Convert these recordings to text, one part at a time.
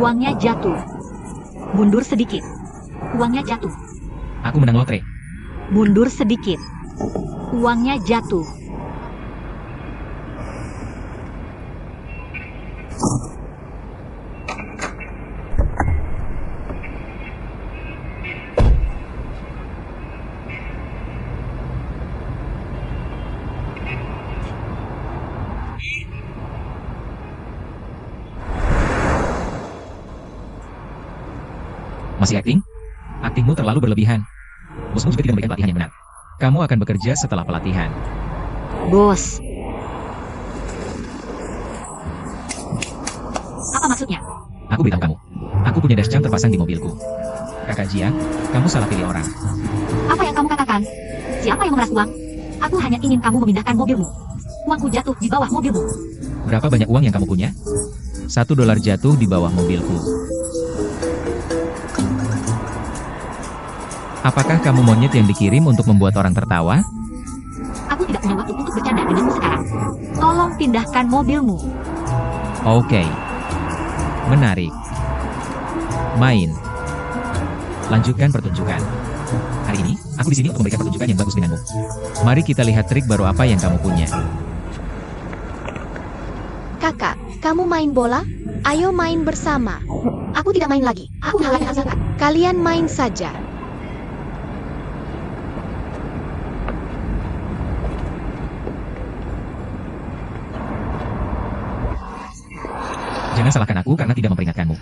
Uangnya jatuh. Mundur sedikit. Uangnya jatuh. Aku menang lotre. Mundur sedikit. Uangnya jatuh. Masih akting? Aktingmu terlalu berlebihan. Bosmu juga tidak memberikan pelatihan yang benar. Kamu akan bekerja setelah pelatihan. Bos. Apa maksudnya? Aku beritahu kamu. Aku punya dashcam terpasang di mobilku. Kakak Jia, kamu salah pilih orang. Apa yang kamu katakan? Siapa yang memeras uang? Aku hanya ingin kamu memindahkan mobilmu. Uangku jatuh di bawah mobilmu. Berapa banyak uang yang kamu punya? $1 jatuh di bawah mobilku. Apakah kamu monyet yang dikirim untuk membuat orang tertawa? Aku tidak punya waktu untuk bercanda denganmu sekarang. Tolong pindahkan mobilmu. Oke. Menarik. Main. Lanjutkan pertunjukan. Hari ini, aku di sini untuk memberikan pertunjukan yang bagus denganmu. Mari kita lihat trik baru apa yang kamu punya. Kakak, kamu main bola? Ayo main bersama. Aku tidak main lagi. Aku halangi Azaka. Kalian main saja. Jangan salahkan aku karena tidak memperingatkanmu.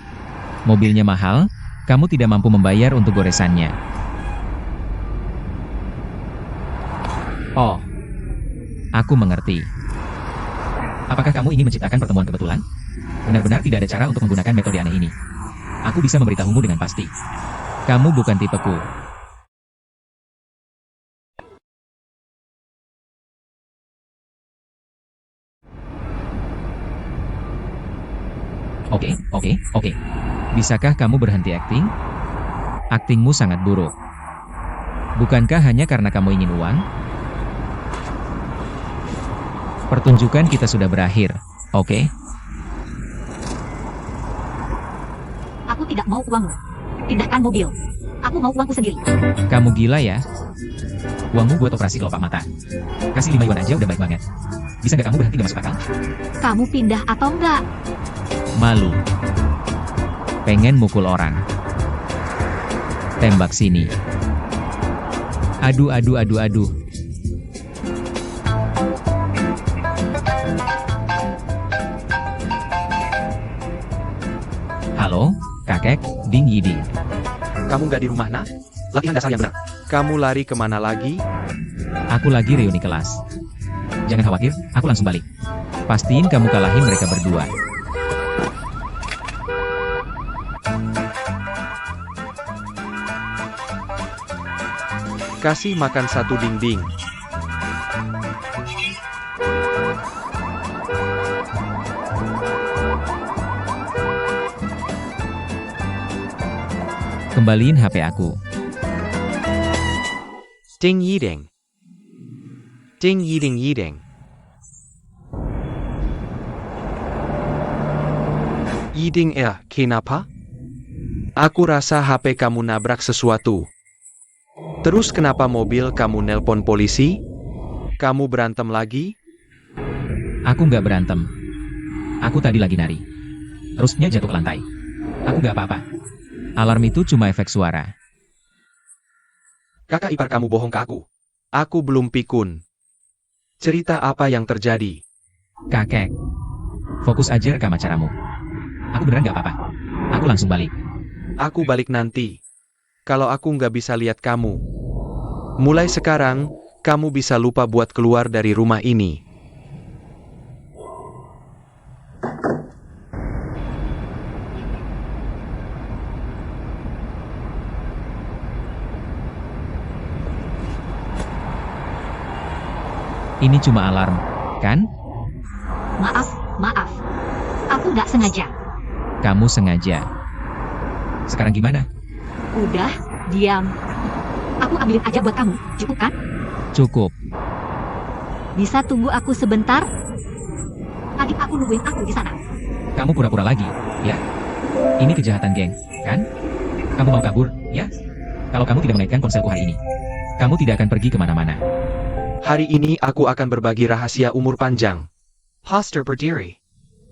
Mobilnya mahal, kamu tidak mampu membayar untuk goresannya. Oh, aku mengerti. Apakah kamu ingin menciptakan pertemuan kebetulan? Benar-benar tidak ada cara untuk menggunakan metode aneh ini. Aku bisa memberitahumu dengan pasti. Kamu bukan tipeku. Oke. Bisakah kamu berhenti akting? Aktingmu sangat buruk. Bukankah hanya karena kamu ingin uang? Pertunjukan kita sudah berakhir, oke? Aku tidak mau uangmu. Pindahkan mobil. Aku mau uangku sendiri. Kamu gila ya? Uangmu buat operasi kelopak mata. Kasih 5 yuan aja udah baik banget. Bisa nggak kamu berhenti gak masuk akal? Kamu pindah atau enggak? Malu. Pengen mukul orang. Tembak sini. Aduh. Halo, kakek, ding yiding. Kamu nggak di rumah, nak? Latihan dasar yang benar. Kamu lari kemana lagi? Aku lagi reuni kelas. Jangan khawatir, aku langsung balik. Pastiin kamu kalahin mereka berdua. Kasih makan satu dinding. Kembaliin HP aku. Ding yiding. Ding yiding yiding. Yiding kenapa? Aku rasa HP kamu nabrak sesuatu. Terus kenapa mobil kamu nelpon polisi? Kamu berantem lagi? Aku nggak berantem. Aku tadi lagi nari. Terusnya jatuh ke lantai. Aku nggak apa-apa. Alarm itu cuma efek suara. Kakak ipar kamu bohong ke aku. Aku belum pikun. Cerita apa yang terjadi? Kakek. Fokus aja rekam acaramu. Aku beneran nggak apa-apa. Aku langsung balik. Aku balik nanti. Kalau aku nggak bisa lihat kamu. Mulai sekarang, kamu bisa lupa buat keluar dari rumah ini. Ini cuma alarm, kan? Maaf. Aku nggak sengaja. Kamu sengaja. Sekarang gimana? Udah, diam. Aku ambilin aja buat kamu, cukup kan? Cukup. Bisa tunggu aku sebentar? Adik aku nungguin aku di sana. Kamu pura-pura lagi, ya? Ini kejahatan, geng, kan? Kamu mau kabur, ya? Kalau kamu tidak mengaitkan ponselku hari ini, kamu tidak akan pergi kemana-mana. Hari ini aku akan berbagi rahasia umur panjang. Poster berdiri.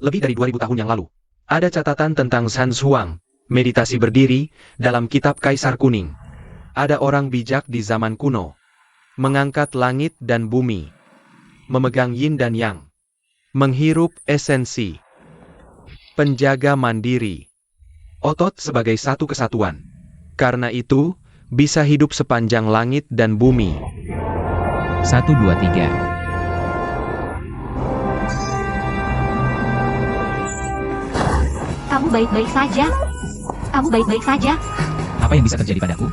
Lebih dari 2000 tahun yang lalu. Ada catatan tentang San Zhuang, meditasi berdiri, dalam kitab Kaisar Kuning. Ada orang bijak di zaman kuno. Mengangkat langit dan bumi. Memegang yin dan yang. Menghirup esensi. Penjaga mandiri. Otot sebagai satu kesatuan. Karena itu, bisa hidup sepanjang langit dan bumi. 1, 2, 3. Kamu baik-baik saja. Kamu baik-baik saja. Apa yang bisa terjadi padaku?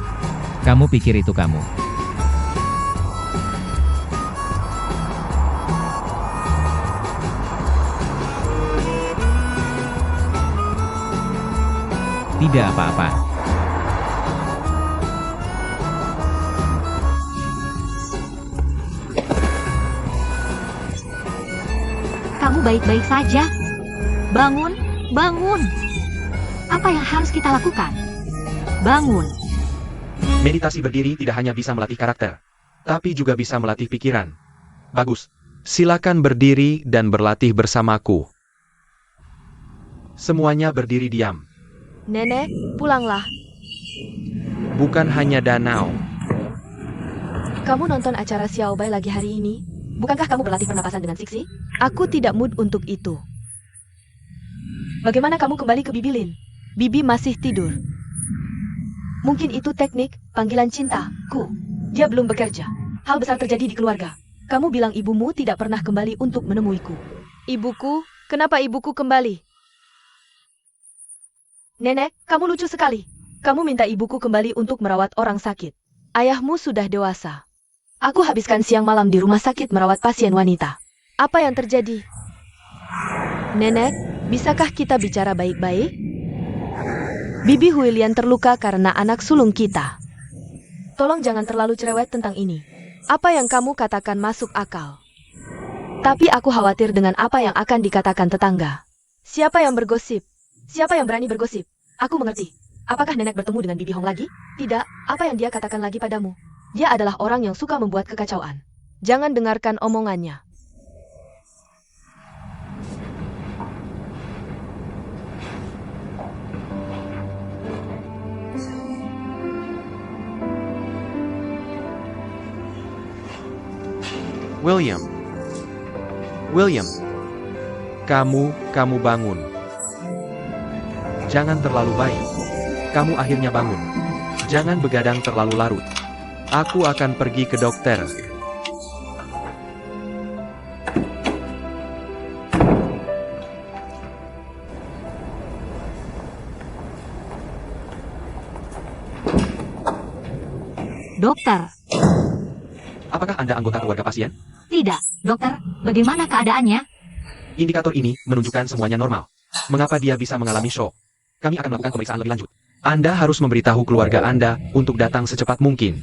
Kamu pikir itu kamu. Tidak apa-apa. Kamu baik-baik saja. Bangun, bangun. Apa yang harus kita lakukan? Bangun. Meditasi berdiri tidak hanya bisa melatih karakter, tapi juga bisa melatih pikiran. Bagus. Silakan berdiri dan berlatih bersamaku. Semuanya berdiri diam. Nenek, pulanglah. Bukan hanya danau. Kamu nonton acara Xiaobai lagi hari ini? Bukankah kamu berlatih pernapasan dengan Sixi? Aku tidak mood untuk itu. Bagaimana kamu kembali ke Bibi Lin? Bibi masih tidur. Mungkin itu teknik panggilan cintaku. Dia belum bekerja. Hal besar terjadi di keluarga. Kamu bilang ibumu tidak pernah kembali untuk menemuiku. Ibuku? Kenapa ibuku kembali? Nenek, kamu lucu sekali. Kamu minta ibuku kembali untuk merawat orang sakit. Ayahmu sudah dewasa. Aku habiskan siang malam di rumah sakit merawat pasien wanita. Apa yang terjadi? Nenek, bisakah kita bicara baik-baik? Bibi Huilian terluka karena anak sulung kita. Tolong jangan terlalu cerewet tentang ini. Apa yang kamu katakan masuk akal. Tapi aku khawatir dengan apa yang akan dikatakan tetangga. Siapa yang bergosip? Siapa yang berani bergosip? Aku mengerti. Apakah nenek bertemu dengan Bibi Hong lagi? Tidak, apa yang dia katakan lagi padamu? Dia adalah orang yang suka membuat kekacauan. Jangan dengarkan omongannya. William, kamu bangun. Jangan terlalu baik. Kamu akhirnya bangun. Jangan begadang terlalu larut. Aku akan pergi ke dokter. Dokter. Apakah Anda anggota keluarga pasien? Tidak, dokter. Bagaimana keadaannya? Indikator ini menunjukkan semuanya normal. Mengapa dia bisa mengalami shock? Kami akan melakukan pemeriksaan lebih lanjut. Anda harus memberitahu keluarga Anda untuk datang secepat mungkin.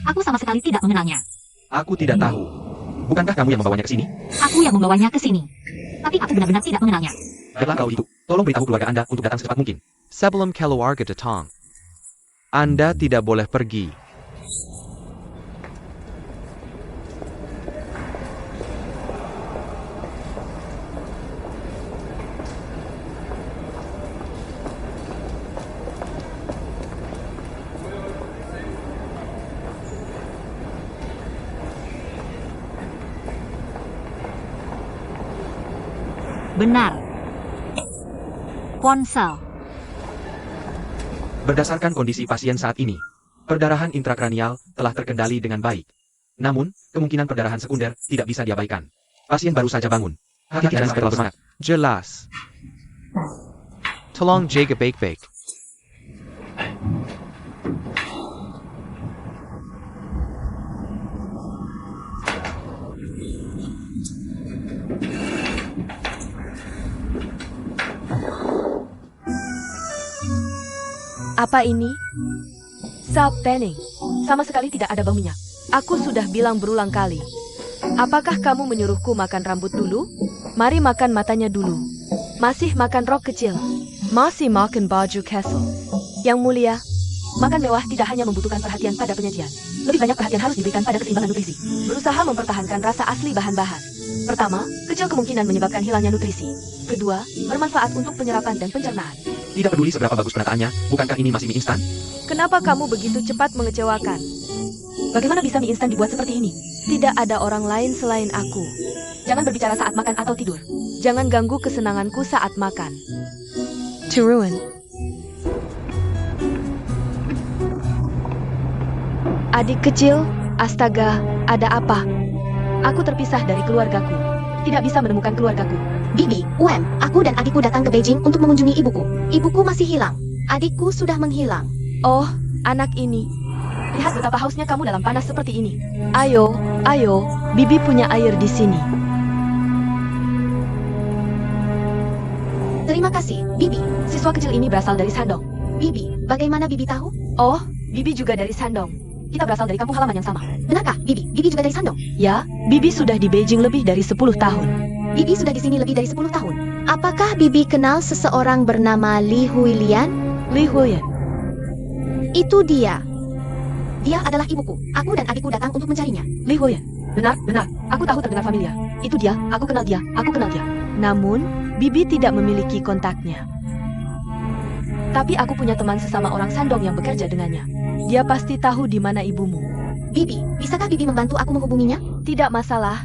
Aku sama sekali tidak mengenalnya. Aku tidak tahu. Bukankah kamu yang membawanya ke sini? Aku yang membawanya ke sini. Tapi aku benar-benar tidak mengenalnya. Baiklah kalau itu, tolong beritahu keluarga Anda untuk datang secepat mungkin. Sebelum keluarga datang, Anda tidak boleh pergi. Benar. Ponsel. Berdasarkan kondisi pasien saat ini, perdarahan intrakranial telah terkendali dengan baik. Namun, kemungkinan perdarahan sekunder tidak bisa diabaikan. Pasien baru saja bangun. Hati-hati dan terlalu semangat. Jelas. Tolong jaga baik-baik. Apa ini? Sap tanning. Sama sekali tidak ada bau minyak. Aku sudah bilang berulang kali. Apakah kamu menyuruhku makan rambut dulu? Mari makan matanya dulu. Masih makan rok kecil. Masih makan baju castle. Yang mulia, makan mewah tidak hanya membutuhkan perhatian pada penyajian. Lebih banyak perhatian harus diberikan pada keseimbangan nutrisi. Berusaha mempertahankan rasa asli bahan-bahan. Pertama, kecil kemungkinan menyebabkan hilangnya nutrisi. Kedua, bermanfaat untuk penyerapan dan pencernaan. Tidak peduli seberapa bagus penataannya, bukankah ini masih mie instan? Kenapa kamu begitu cepat mengecewakan? Bagaimana bisa mie instan dibuat seperti ini? Tidak ada orang lain selain aku. Jangan berbicara saat makan atau tidur. Jangan ganggu kesenanganku saat makan. Turun. Adik kecil, astaga, ada apa? Aku terpisah dari keluargaku. Tidak bisa menemukan keluargaku. Bibi, aku dan adikku datang ke Beijing untuk mengunjungi ibuku. Ibuku masih hilang. Adikku sudah menghilang. Oh, anak ini. Lihat betapa hausnya kamu dalam panas seperti ini. Ayo, Bibi punya air di sini. Terima kasih, Bibi. Siswa kecil ini berasal dari Shandong. Bibi, bagaimana Bibi tahu? Oh, Bibi juga dari Shandong. Kita berasal dari kampung halaman yang sama. Benarkah, Bibi? Bibi juga dari Shandong. Ya, Bibi sudah di Beijing lebih dari 10 tahun. Bibi sudah di sini lebih dari 10 tahun. Apakah Bibi kenal seseorang bernama Li Huilian? Li Huilian. Itu dia. Dia adalah ibuku. Aku dan adikku datang untuk mencarinya. Li Huilian. Benar. Aku tahu terdengar familiar. Itu dia. Aku kenal dia. Namun, Bibi tidak memiliki kontaknya. Tapi aku punya teman sesama orang Shandong yang bekerja dengannya. Dia pasti tahu di mana ibumu. Bibi, bisakah Bibi membantu aku menghubunginya? Tidak masalah.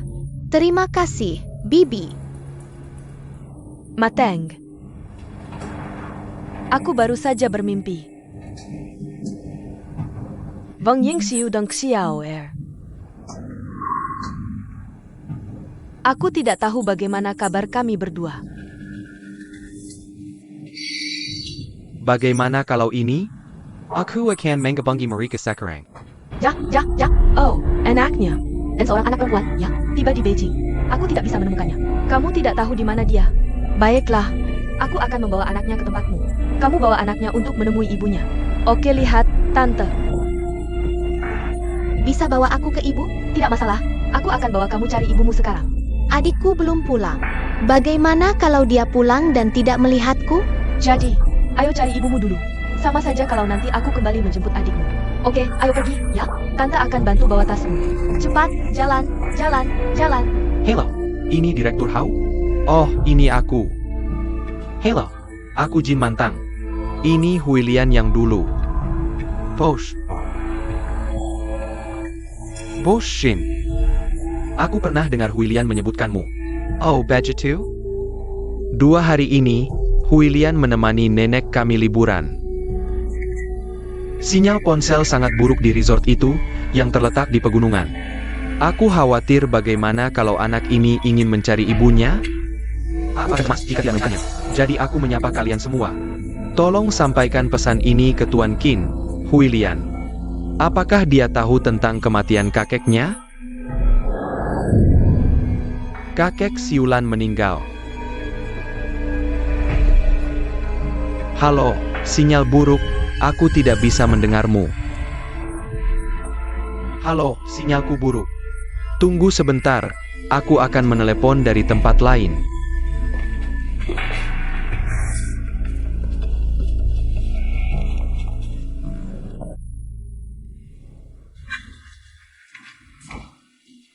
Terima kasih, Bibi. Mateng. Aku baru saja bermimpi. Wang Yingxiu dan Xiao Er. Aku tidak tahu bagaimana kabar kami berdua. Bagaimana kalau ini? Aku akan menghubungi mereka sekarang. Jak. Oh, anaknya. Dan seorang anak perempuan, ya, tiba di Beijing. Aku tidak bisa menemukannya. Kamu tidak tahu di mana dia. Baiklah, Aku akan membawa anaknya ke tempatmu. Kamu bawa anaknya untuk menemui ibunya. oke lihat, Tante. Bisa bawa aku ke ibu? Tidak masalah. Aku akan bawa kamu cari ibumu sekarang. Adikku belum pulang. Bagaimana kalau dia pulang dan tidak melihatku? Jadi, ayo cari ibumu dulu. Sama saja kalau nanti aku kembali menjemput adikmu. Oke, ayo pergi, ya. Tante akan bantu bawa tasmu. Cepat, jalan. Hello, ini Direktur Hao? Oh, ini aku. Hello, aku Jin Mantang. Ini Huilian yang dulu. Bos Shin. Aku pernah dengar Huilian menyebutkanmu. Oh, begitu? 2 hari ini, Huilian menemani nenek kami liburan. Sinyal ponsel sangat buruk di resort itu, yang terletak di pegunungan. Aku khawatir bagaimana kalau anak ini ingin mencari ibunya. Aku akan cemas jika tidak menemukannya. Jadi aku menyapa kalian semua. Tolong sampaikan pesan ini ke Tuan Qin, Huilian. Apakah dia tahu tentang kematian kakeknya? Kakek Siulan meninggal. Halo, sinyal buruk. Aku tidak bisa mendengarmu. Halo, sinyalku buruk. Tunggu sebentar, aku akan menelepon dari tempat lain.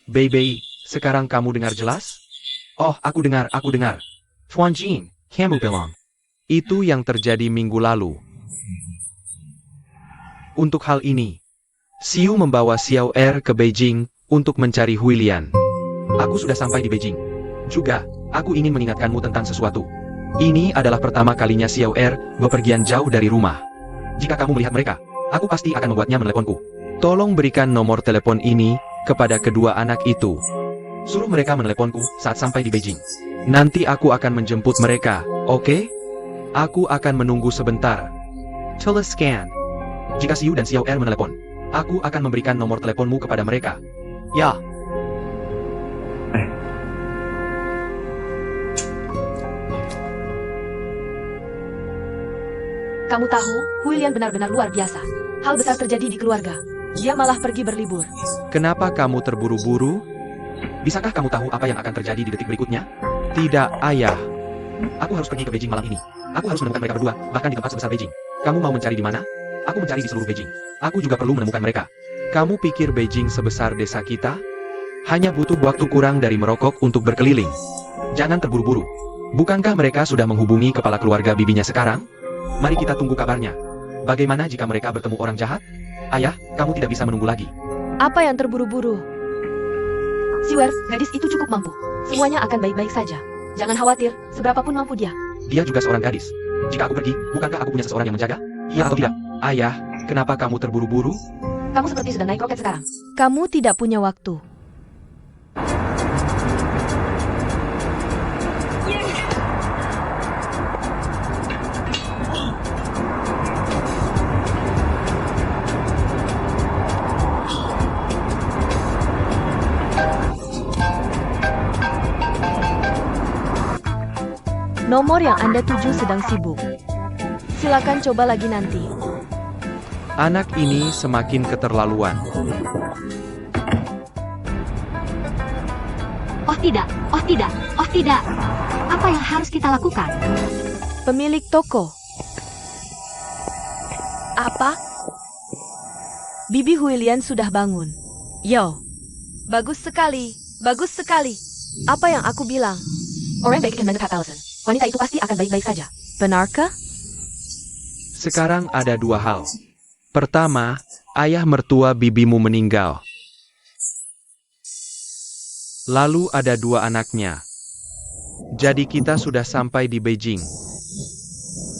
Baby, sekarang kamu dengar jelas? Oh, aku dengar. Tuan Jin, kamu bilang. Itu yang terjadi minggu lalu. Untuk hal ini, Xiu membawa Xiao Er ke Beijing untuk mencari Huilian. Aku sudah sampai di Beijing. Juga, aku ingin mengingatkanmu tentang sesuatu. Ini adalah pertama kalinya Xiao Er bepergian jauh dari rumah. Jika kamu melihat mereka, aku pasti akan membuatnya meneleponku. Tolong berikan nomor telepon ini kepada kedua anak itu. Suruh mereka meneleponku saat sampai di Beijing. Nanti aku akan menjemput mereka, oke? Aku akan menunggu sebentar. Tulis scan. Jika Xiu dan Xiao Er menelepon, aku akan memberikan nomor teleponmu kepada mereka. Ya. Kamu tahu, Huilian benar-benar luar biasa. Hal besar terjadi di keluarga. Dia malah pergi berlibur. Kenapa kamu terburu-buru? Bisakah kamu tahu apa yang akan terjadi di detik berikutnya? Tidak, ayah. Aku harus pergi ke Beijing malam ini. Aku harus menemukan mereka berdua, bahkan di tempat sebesar Beijing. Kamu mau mencari di mana? Aku mencari di seluruh Beijing. Aku juga perlu menemukan mereka. Kamu pikir Beijing sebesar desa kita? Hanya butuh waktu kurang dari merokok untuk berkeliling. Jangan terburu-buru. Bukankah mereka sudah menghubungi kepala keluarga bibinya sekarang? Mari kita tunggu kabarnya. Bagaimana jika mereka bertemu orang jahat? Ayah, kamu tidak bisa menunggu lagi. Apa yang terburu-buru? Siwer, gadis itu cukup mampu. Semuanya akan baik-baik saja. Jangan khawatir, seberapapun mampu dia. Dia juga seorang gadis. Jika aku pergi, bukankah aku punya seseorang yang menjaga? Iya atau tidak? Ayah, kenapa kamu terburu-buru? Kamu seperti sudah naik roket sekarang. Kamu tidak punya waktu. Nomor yang Anda tuju sedang sibuk. Silakan coba lagi nanti. Anak ini semakin keterlaluan. Oh tidak, oh tidak, oh tidak. Apa yang harus kita lakukan? Pemilik toko. Apa? Bibi Huilian sudah bangun. Yo. Bagus sekali, bagus sekali. Apa yang aku bilang? Orang baik dan mendekat Allison. Wanita itu pasti akan baik-baik saja. Benarkah? Sekarang ada dua hal. Pertama, ayah mertua bibimu meninggal. Lalu ada dua anaknya. Jadi kita sudah sampai di Beijing.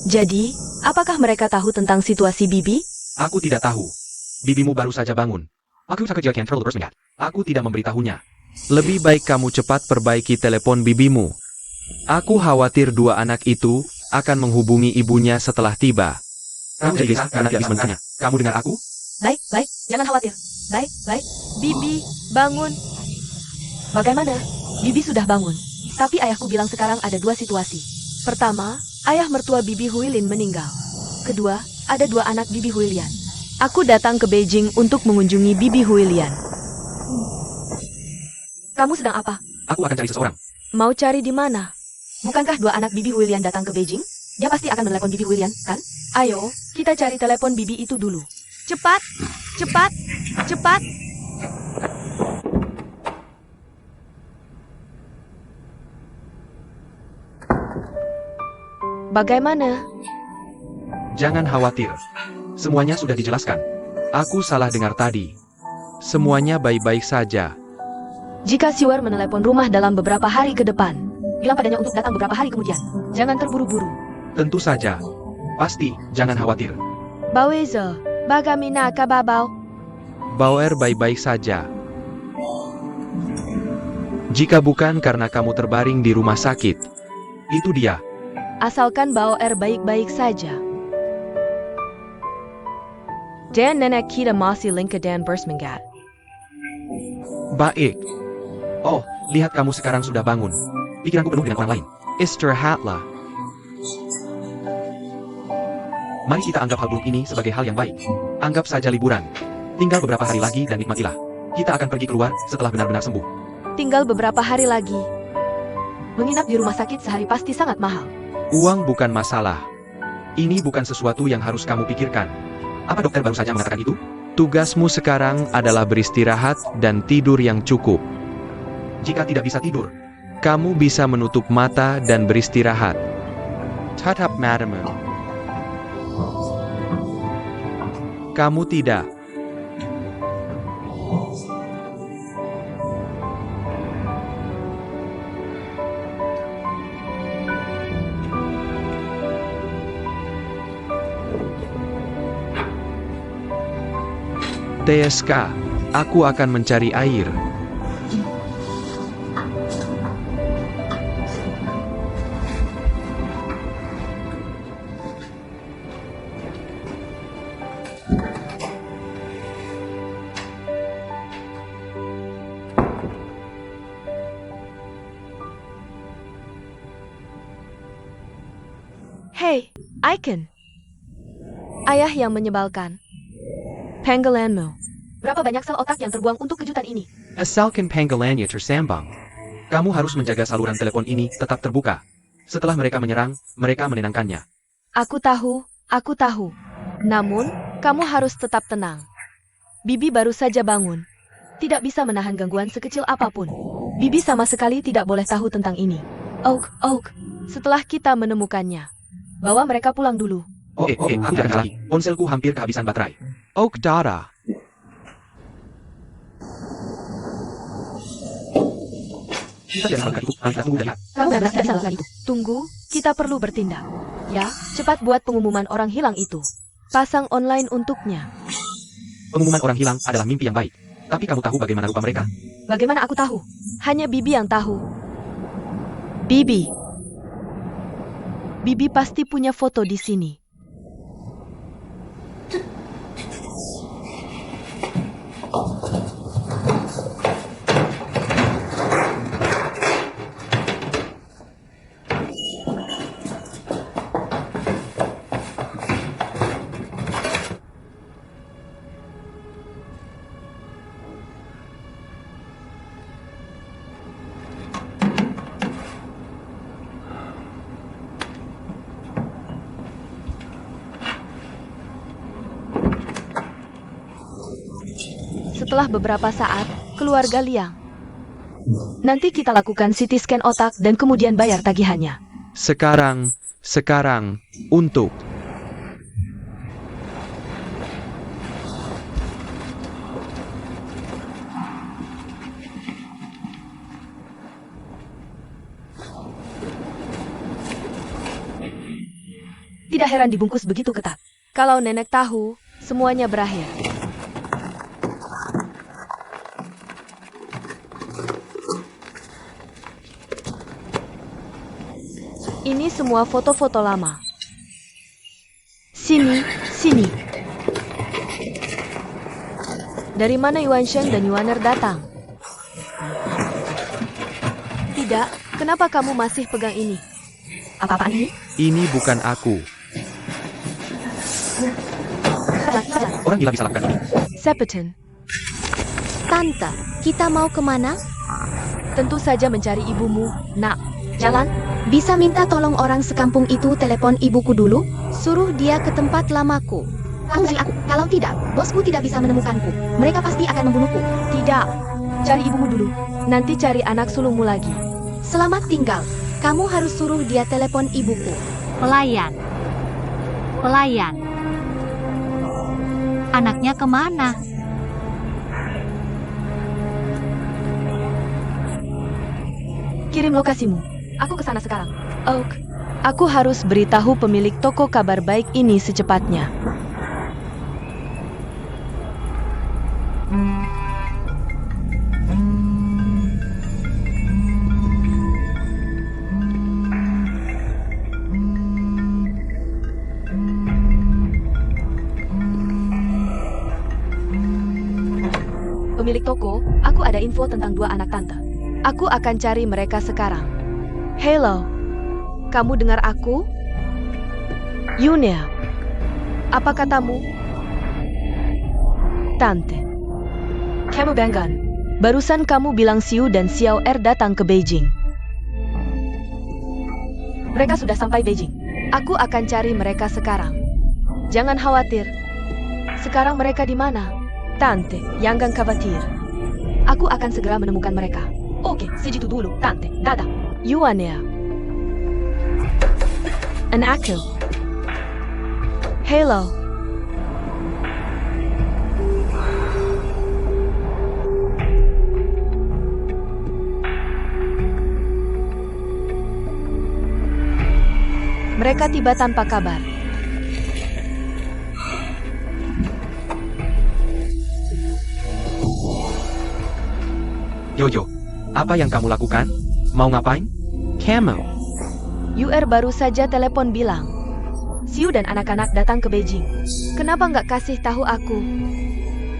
Jadi, apakah mereka tahu tentang situasi Bibi? Aku tidak tahu. Bibimu baru saja bangun. Aku tak kerja terus melihat. Aku tidak memberitahunya. Lebih baik kamu cepat perbaiki telepon bibimu. Aku khawatir dua anak itu akan menghubungi ibunya setelah tiba. Kamu jadi gelisah karena tidak bisa mendengarnya. Kamu dengar aku? Baik, baik. Jangan khawatir. Baik, baik. Bibi, bangun. Bagaimana? Bibi sudah bangun. Tapi ayahku bilang sekarang ada dua situasi. Pertama, ayah mertua Bibi Huilin meninggal. Kedua, ada dua anak Bibi Huilian. Aku datang ke Beijing untuk mengunjungi Bibi Huilian. Kamu sedang apa? Aku akan cari seseorang. Mau cari di mana? Bukankah dua anak Bibi Huilian datang ke Beijing? Dia pasti akan menelepon Bibi Huilian, kan? Ayo, kita cari telepon Bibi itu dulu. Cepat, cepat, cepat. Bagaimana? Jangan khawatir. Semuanya sudah dijelaskan. Aku salah dengar tadi. Semuanya baik-baik saja. Jika Siwer menelepon rumah dalam beberapa hari ke depan, Bilang padanya untuk datang beberapa hari kemudian. jangan terburu-buru. Tentu saja. Pasti, jangan khawatir. Baweze, bagamina kababau. Bauer baik-baik saja. Jika bukan karena kamu terbaring di rumah sakit, itu dia. Asalkan Bauer baik-baik saja. Dan nenek kita masih lingka dan bersmengat. Baik. Oh, lihat kamu sekarang sudah bangun. Pikiranku penuh dengan orang lain. Istirahatlah. Mari kita anggap hal buruk ini sebagai hal yang baik. Anggap saja liburan. Tinggal beberapa hari lagi dan nikmatilah. Kita akan pergi keluar setelah benar-benar sembuh. Tinggal beberapa hari lagi. Menginap di rumah sakit sehari pasti sangat mahal. Uang bukan masalah. Ini bukan sesuatu yang harus kamu pikirkan. Apa dokter baru saja mengatakan itu? Tugasmu sekarang adalah beristirahat dan tidur yang cukup. Jika tidak bisa tidur, kamu bisa menutup mata dan beristirahat. Tatap matamu. Kamu tidak. TSK, aku akan mencari air. Hey, Icon. Ayah yang menyebalkan. Panggilanmu. Berapa banyak sel otak yang terbuang untuk kejutan ini? Asalkan panggilannya tersambung. Kamu harus menjaga saluran telepon ini tetap terbuka. Setelah mereka menyerang, mereka menenangkannya. Aku tahu, aku tahu. Namun, kamu harus tetap tenang. Bibi baru saja bangun. Tidak bisa menahan gangguan sekecil apapun. Bibi sama sekali tidak boleh tahu tentang ini. Oak. Setelah kita menemukannya, bawa mereka pulang dulu. Oke, aku tidak lagi. Ponselku hampir kehabisan baterai. Oak Dara. Kita tidak melakukan itu, nanti aku lihat. Kamu benar tidak bisa lakukan itu. Tunggu, kita perlu bertindak. Ya, cepat buat pengumuman orang hilang itu. Pasang online untuknya. Pengumuman orang hilang adalah mimpi yang baik. Tapi kamu tahu bagaimana rupa mereka? Bagaimana aku tahu? Hanya Bibi yang tahu. Bibi. Bibi pasti punya foto di sini. Setelah beberapa saat, keluarga Liang. Nanti kita lakukan CT scan otak dan kemudian bayar tagihannya. Sekarang, untuk. Tidak heran dibungkus begitu ketat. Kalau nenek tahu, semuanya berakhir. Ini semua foto-foto lama. Sini. Dari mana Yuan Shen dan Yuaner datang? Tidak, kenapa kamu masih pegang ini? Apa-apaan ini? Ini bukan aku. Orang gila bisa lakukan ini. Septon, Tante, kita mau kemana? tentu saja mencari ibumu, nak. Jalan? Bisa minta tolong orang sekampung itu telepon ibuku dulu? Suruh dia ke tempat lamaku. Kamu cari aku. Kalau tidak, bosku tidak bisa menemukanku. Mereka pasti akan membunuhku. Tidak, cari ibumu dulu. Nanti cari anak sulungmu lagi. Selamat tinggal. Kamu harus suruh dia telepon ibuku. Pelayan. Anaknya kemana? Kirim lokasimu. Aku ke sana sekarang. Oak, aku harus beritahu pemilik toko kabar baik ini secepatnya. Pemilik toko, aku ada info tentang dua anak tante. Aku akan cari mereka sekarang. Hello, kamu dengar aku? Yunia, apa katamu? Tante, kamu banggan. Barusan kamu bilang Xiu dan Xiao Er datang ke Beijing. Mereka sudah sampai Beijing. Aku akan cari mereka sekarang. Jangan khawatir. Sekarang mereka di mana? Tante, jangan khawatir. Aku akan segera menemukan mereka. Oke, segitu dulu, Tante. Dadah. Yuania. And aku. Hello. Mereka tiba tanpa kabar. Yoyo, apa yang kamu lakukan? Mau ngapain? Kamu. UR baru saja telepon bilang, Xiu dan anak-anak datang ke Beijing. Kenapa nggak kasih tahu aku?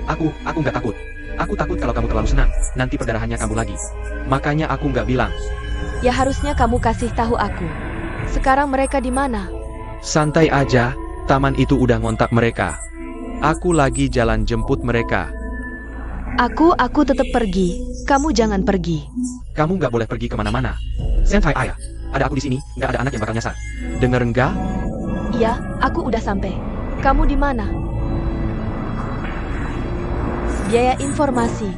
Aku nggak takut. Aku takut kalau kamu terlalu senang, nanti perdarahannya kamu lagi. Makanya aku nggak bilang. Ya harusnya kamu kasih tahu aku. Sekarang mereka di mana? Santai aja, taman itu udah ngontak mereka. Aku lagi jalan jemput mereka. Aku tetap pergi. Kamu jangan pergi. Kamu nggak boleh pergi kemana-mana. Sentai ayah. Ada aku di sini, nggak ada anak yang bakal nyasar. Dengar nggak? Iya, aku udah sampai. Kamu di mana? Biaya informasi.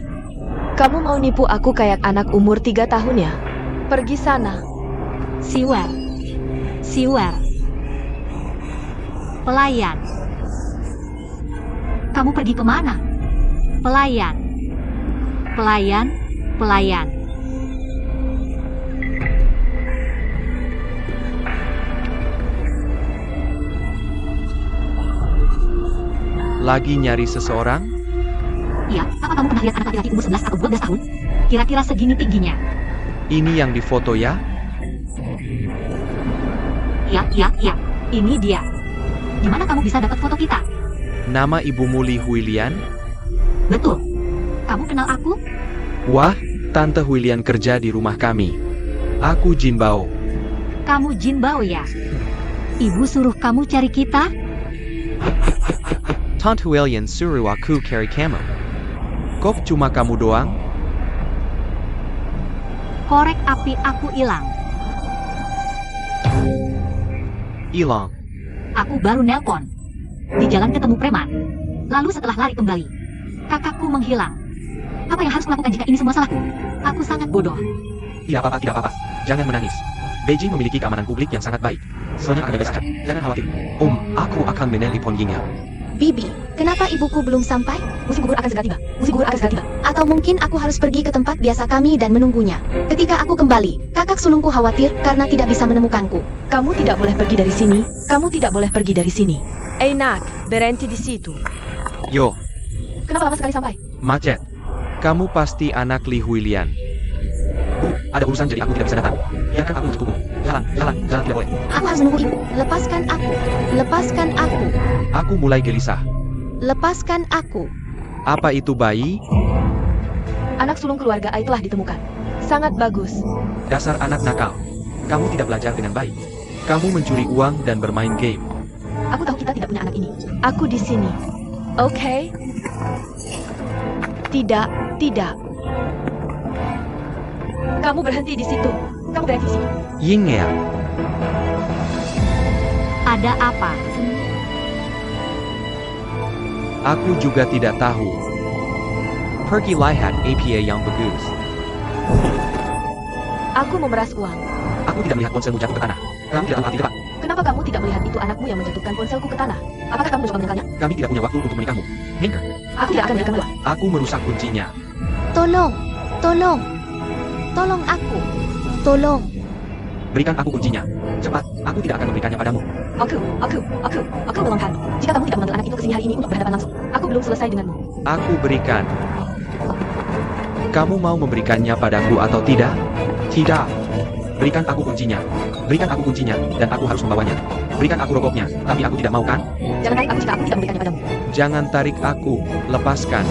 Kamu mau nipu aku kayak anak umur 3 tahun ya? Pergi sana. Siwer. Siwer. Pelayan. Kamu pergi kemana? Pelayan. Pelayan. Pelayan. Lagi nyari seseorang? Iya, apa kamu pernah lihat anak laki-laki umur 11 atau 12 tahun? Kira-kira segini tingginya. Ini yang difoto ya? Ya. Ini dia. Gimana kamu bisa dapat foto kita? Nama ibumu Li Huilian? Betul. Kamu kenal aku? Wah, Tante Huilian kerja di rumah kami. Aku Jin Bao. Kamu Jin Bao ya? Ibu suruh kamu cari kita? Tante Huilian suruh aku cari kamu. Kok cuma kamu doang? Korek api aku hilang. Hilang. Aku baru nelpon. Di jalan ketemu preman. Lalu setelah lari kembali, kakakku menghilang. Apa yang harus kulakukan jika ini semua salahku? Aku sangat bodoh. Tidak apa-apa, tidak apa-apa. Jangan menangis. Beijing memiliki keamanan publik yang sangat baik. Soalnya ada besar. Jangan khawatir. Aku akan menelponnya. Bibi, kenapa ibuku belum sampai? Musim gugur akan segera tiba. Musim gugur akan segera tiba. Atau mungkin aku harus pergi ke tempat biasa kami dan menunggunya. Ketika aku kembali, kakak sulungku khawatir karena tidak bisa menemukanku. Kamu tidak boleh pergi dari sini. Kamu tidak boleh pergi dari sini. Nak, berhenti di situ. Yo, Kenapa lama sekali sampai? macet. Kamu pasti anak Li Huilian. Ada urusan jadi aku tidak bisa datang. Biarkan aku cukup. Jalan tidak boleh. Aku harus menunggu ibu. Lepaskan aku. Lepaskan aku. Aku mulai gelisah. Lepaskan aku. Apa itu bayi? Anak sulung keluarga Ai telah ditemukan. Sangat bagus. Dasar anak nakal. Kamu tidak belajar dengan baik. Kamu mencuri uang dan bermain game. Aku tahu kita tidak punya anak ini. Aku di sini. Oke? Tidak. Kamu berhenti di situ. Kamu berhenti di sini. Ying ya. Ada apa? Aku juga tidak tahu. Pergi lihat APA yang bagus. Aku memeras uang. Aku tidak melihat ponselmu jatuh ke tanah. Kamu tidak amati depan. Kenapa kamu tidak melihat itu anakmu yang menjatuhkan ponselku ke tanah? Apakah kamu mencoba menyangkalnya? Kami tidak punya waktu untuk menikahmu. Hinker. Aku tidak akan memberikan uang. Aku merusak kuncinya. Tolong. Tolong. Tolong aku. Tolong. Berikan aku kuncinya. Cepat. Aku tidak akan memberikannya padamu. Aku melangkan. Jika kamu tidak memanggil anak itu ke sini hari ini untuk berhadapan langsung, aku belum selesai denganmu. Aku berikan. Kamu mau memberikannya padaku atau tidak? Tidak. Berikan aku kuncinya. Berikan aku kuncinya, dan aku harus membawanya. Berikan aku rokoknya, tapi aku tidak mau kan? Jangan tarik aku jika aku tidak memberikannya padamu. Jangan tarik aku. Lepaskan.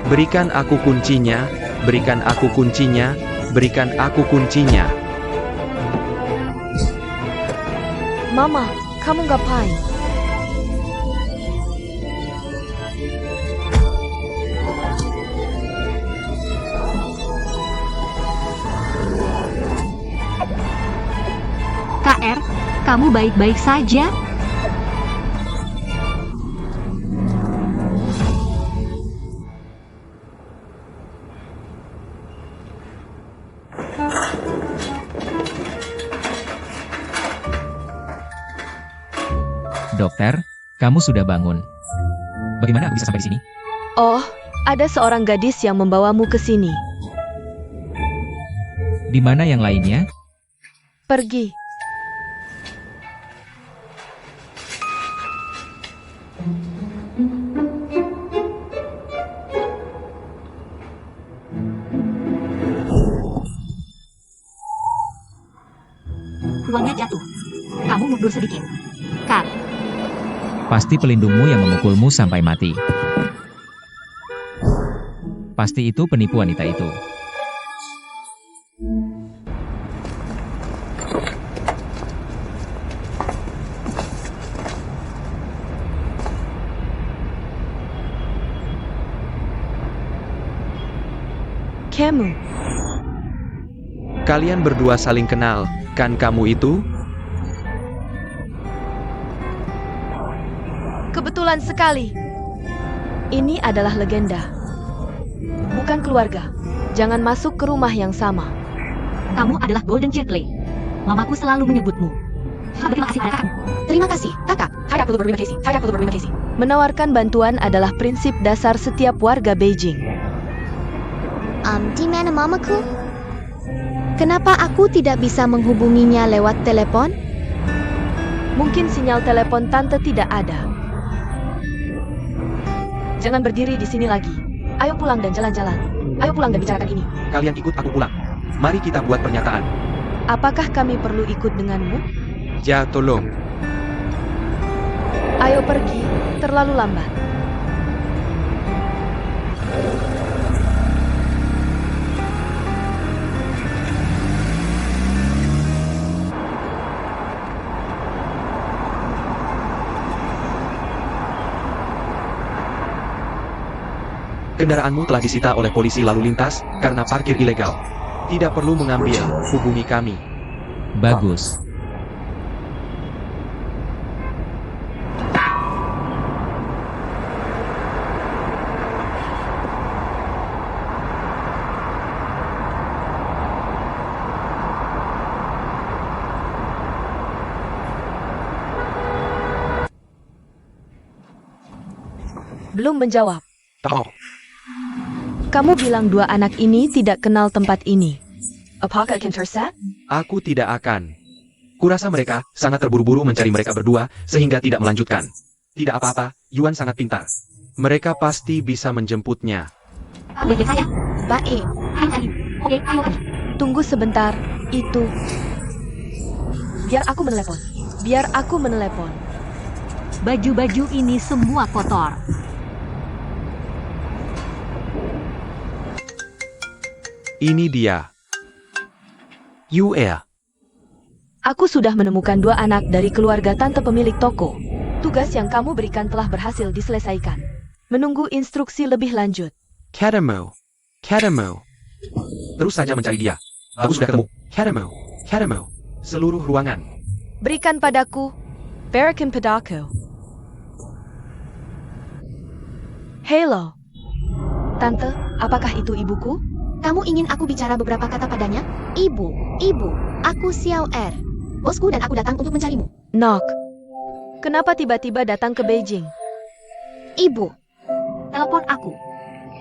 Berikan aku kuncinya. Berikan aku kuncinya. Berikan aku kuncinya. Mama, kamu ngapain? KR, kamu baik-baik saja? Dokter, kamu sudah bangun. Bagaimana aku bisa sampai di sini? Oh, ada seorang gadis yang membawamu ke sini. Di mana yang lainnya? Pergi. Uangnya jatuh. Kamu mundur sedikit. Cut. Pasti pelindungmu yang memukulmu sampai mati. Pasti itu penipu wanita itu. Temu. Kalian berdua saling kenal, kan kamu itu? Kebetulan sekali. Ini adalah legenda. Bukan keluarga. Jangan masuk ke rumah yang sama. Kamu adalah Golden Chirkley. Mamaku selalu menyebutmu. Berterima kasih pada kamu. Terima kasih, kakak. Saya perlu berterima kasih. Menawarkan bantuan adalah prinsip dasar setiap warga Beijing. Di mana mamaku? Kenapa aku tidak bisa menghubunginya lewat telepon? Mungkin sinyal telepon tante tidak ada. Jangan berdiri di sini lagi. Ayo pulang dan jalan-jalan. Ayo pulang dan bicarakan ini. Kalian ikut aku pulang. Mari kita buat pernyataan. Apakah kami perlu ikut denganmu? Ja, tolong. Ayo pergi, terlalu lambat. Kendaraanmu telah disita oleh polisi lalu lintas karena parkir ilegal. Tidak perlu mengambil, hubungi kami. Bagus. Belum menjawab. Tahu. Kamu bilang dua anak ini tidak kenal tempat ini. Apakah Kinterset? Aku tidak akan. Kurasa mereka sangat terburu-buru mencari mereka berdua sehingga tidak melanjutkan. Tidak apa-apa, Yuan sangat pintar. Mereka pasti bisa menjemputnya. Baik saya. Baik. Ayo cari. Oke, ayo pergi. Tunggu sebentar, itu. Biar aku menelepon. Biar aku menelepon. Baju-baju ini semua kotor. Ini dia. Yue. Aku sudah menemukan dua anak dari keluarga tante pemilik toko. Tugas yang kamu berikan telah berhasil diselesaikan. Menunggu instruksi lebih lanjut. Kadamo. Kadamo. Terus saja mencari dia. Aku sudah ketemu. Kadamo. Kadamo. Seluruh ruangan. Berikan padaku. Berikan padaku. Halo. Tante, apakah itu ibuku? Kamu ingin aku bicara beberapa kata padanya? Ibu, aku Xiao Er. Bosku dan aku datang untuk mencarimu. Knock. Kenapa tiba-tiba datang ke Beijing? Ibu, Telepon aku.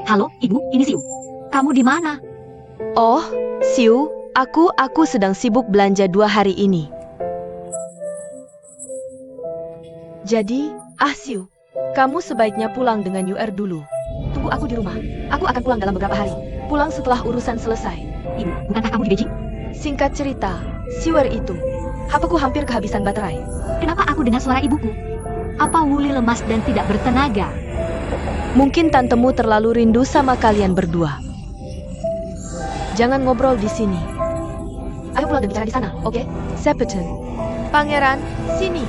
Halo, Ibu, ini Siu. Kamu di mana? Oh, Siu, aku sedang sibuk belanja 2 hari ini. Jadi, Siu, kamu sebaiknya pulang dengan UR dulu. Tunggu aku di rumah. Aku akan pulang dalam beberapa hari. Pulang setelah urusan selesai. Ibu, bukankah kamu di Beijing? Singkat cerita, Siwer itu. HP-ku hampir kehabisan baterai. Kenapa aku dengar suara ibuku? Apa Wuli lemas dan tidak bertenaga? Mungkin tantemu terlalu rindu sama kalian berdua. Jangan ngobrol di sini. Ayo pulang dan bicara di sana, oke? Sepeten. Pangeran, sini.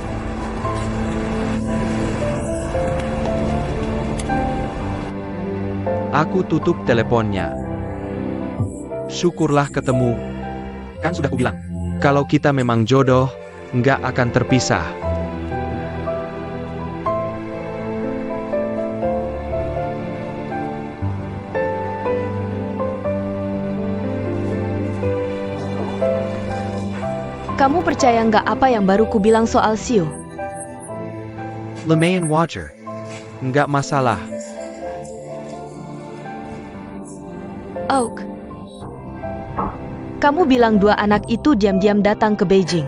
Aku tutup teleponnya. Syukurlah ketemu. Kan sudah kubilang, kalau kita memang jodoh, nggak akan terpisah. Kamu percaya nggak apa yang baru ku bilang soal Sio? Lemayan Watcher. Nggak masalah. Oak. Kamu bilang 2 anak itu diam-diam datang ke Beijing.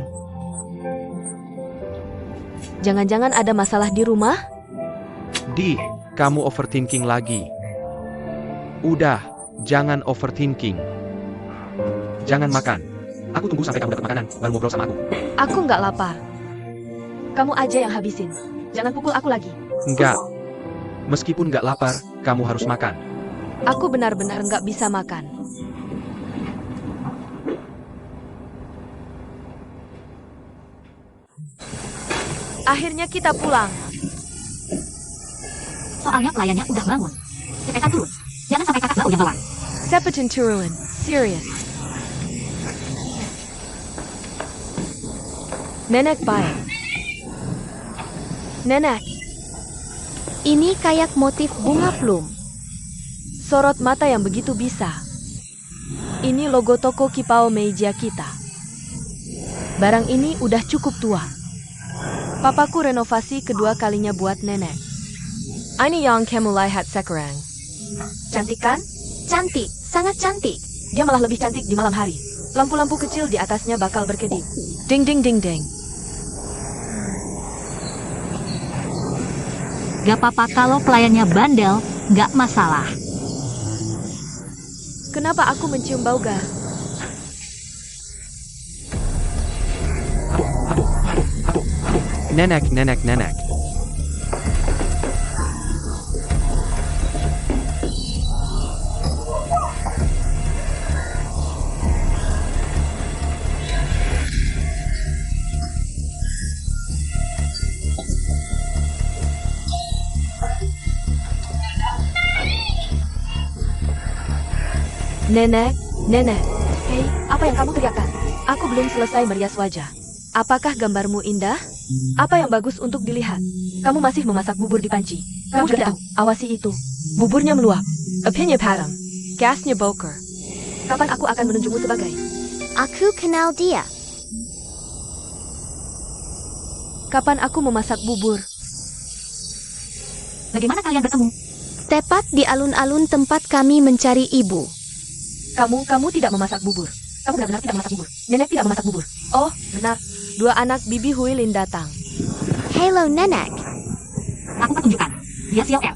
Jangan-jangan ada masalah di rumah? Kamu overthinking lagi. Udah, jangan overthinking. Jangan makan. Aku tunggu sampai kamu dapat makanan, baru ngobrol sama aku. Aku nggak lapar. Kamu aja yang habisin. Jangan pukul aku lagi. Nggak. Meskipun nggak lapar, kamu harus makan. Aku benar-benar nggak bisa makan. Akhirnya kita pulang. Soalnya pelayannya udah bangun. Cepetan turun. Jangan sampai kakak bau yang bawah. Sepetin turun, serius. Nenek baik. Nenek, Ini kayak motif bunga plum. sorot mata yang begitu bisa. Ini logo toko Kipao Meija kita. Barang ini udah cukup tua. Papaku renovasi kedua kalinya buat nenek. Ini yang kamu lihat sekarang. Cantik kan? Cantik, sangat cantik. Dia malah lebih cantik di malam hari. Lampu-lampu kecil di atasnya bakal berkedip. Ding ding ding ding. Gak apa-apa kalau pelayannya bandel, gak masalah. Kenapa aku mencium bau gas? Nenek, nenek, nenek. Nenek, nenek. Hei, apa yang kamu teriakkan? Aku belum selesai merias wajah. Apakah gambarmu indah? Apa yang bagus untuk dilihat? Kamu masih memasak bubur di panci. Kamu sudah tahu, awasi itu. Buburnya meluap. Apinya padam. Gasnya boker. Kapan aku akan menunjukmu sebagai? Aku kenal dia. Kapan aku memasak bubur? Bagaimana kalian bertemu? Tepat di alun-alun tempat kami mencari ibu. Kamu tidak memasak bubur. Kamu benar-benar tidak memasak bubur. Nenek tidak memasak bubur. Oh, benar. Dua anak Bibi Huilin datang. Halo, Nenek. Aku tunjukkan. Dia Xiao Er.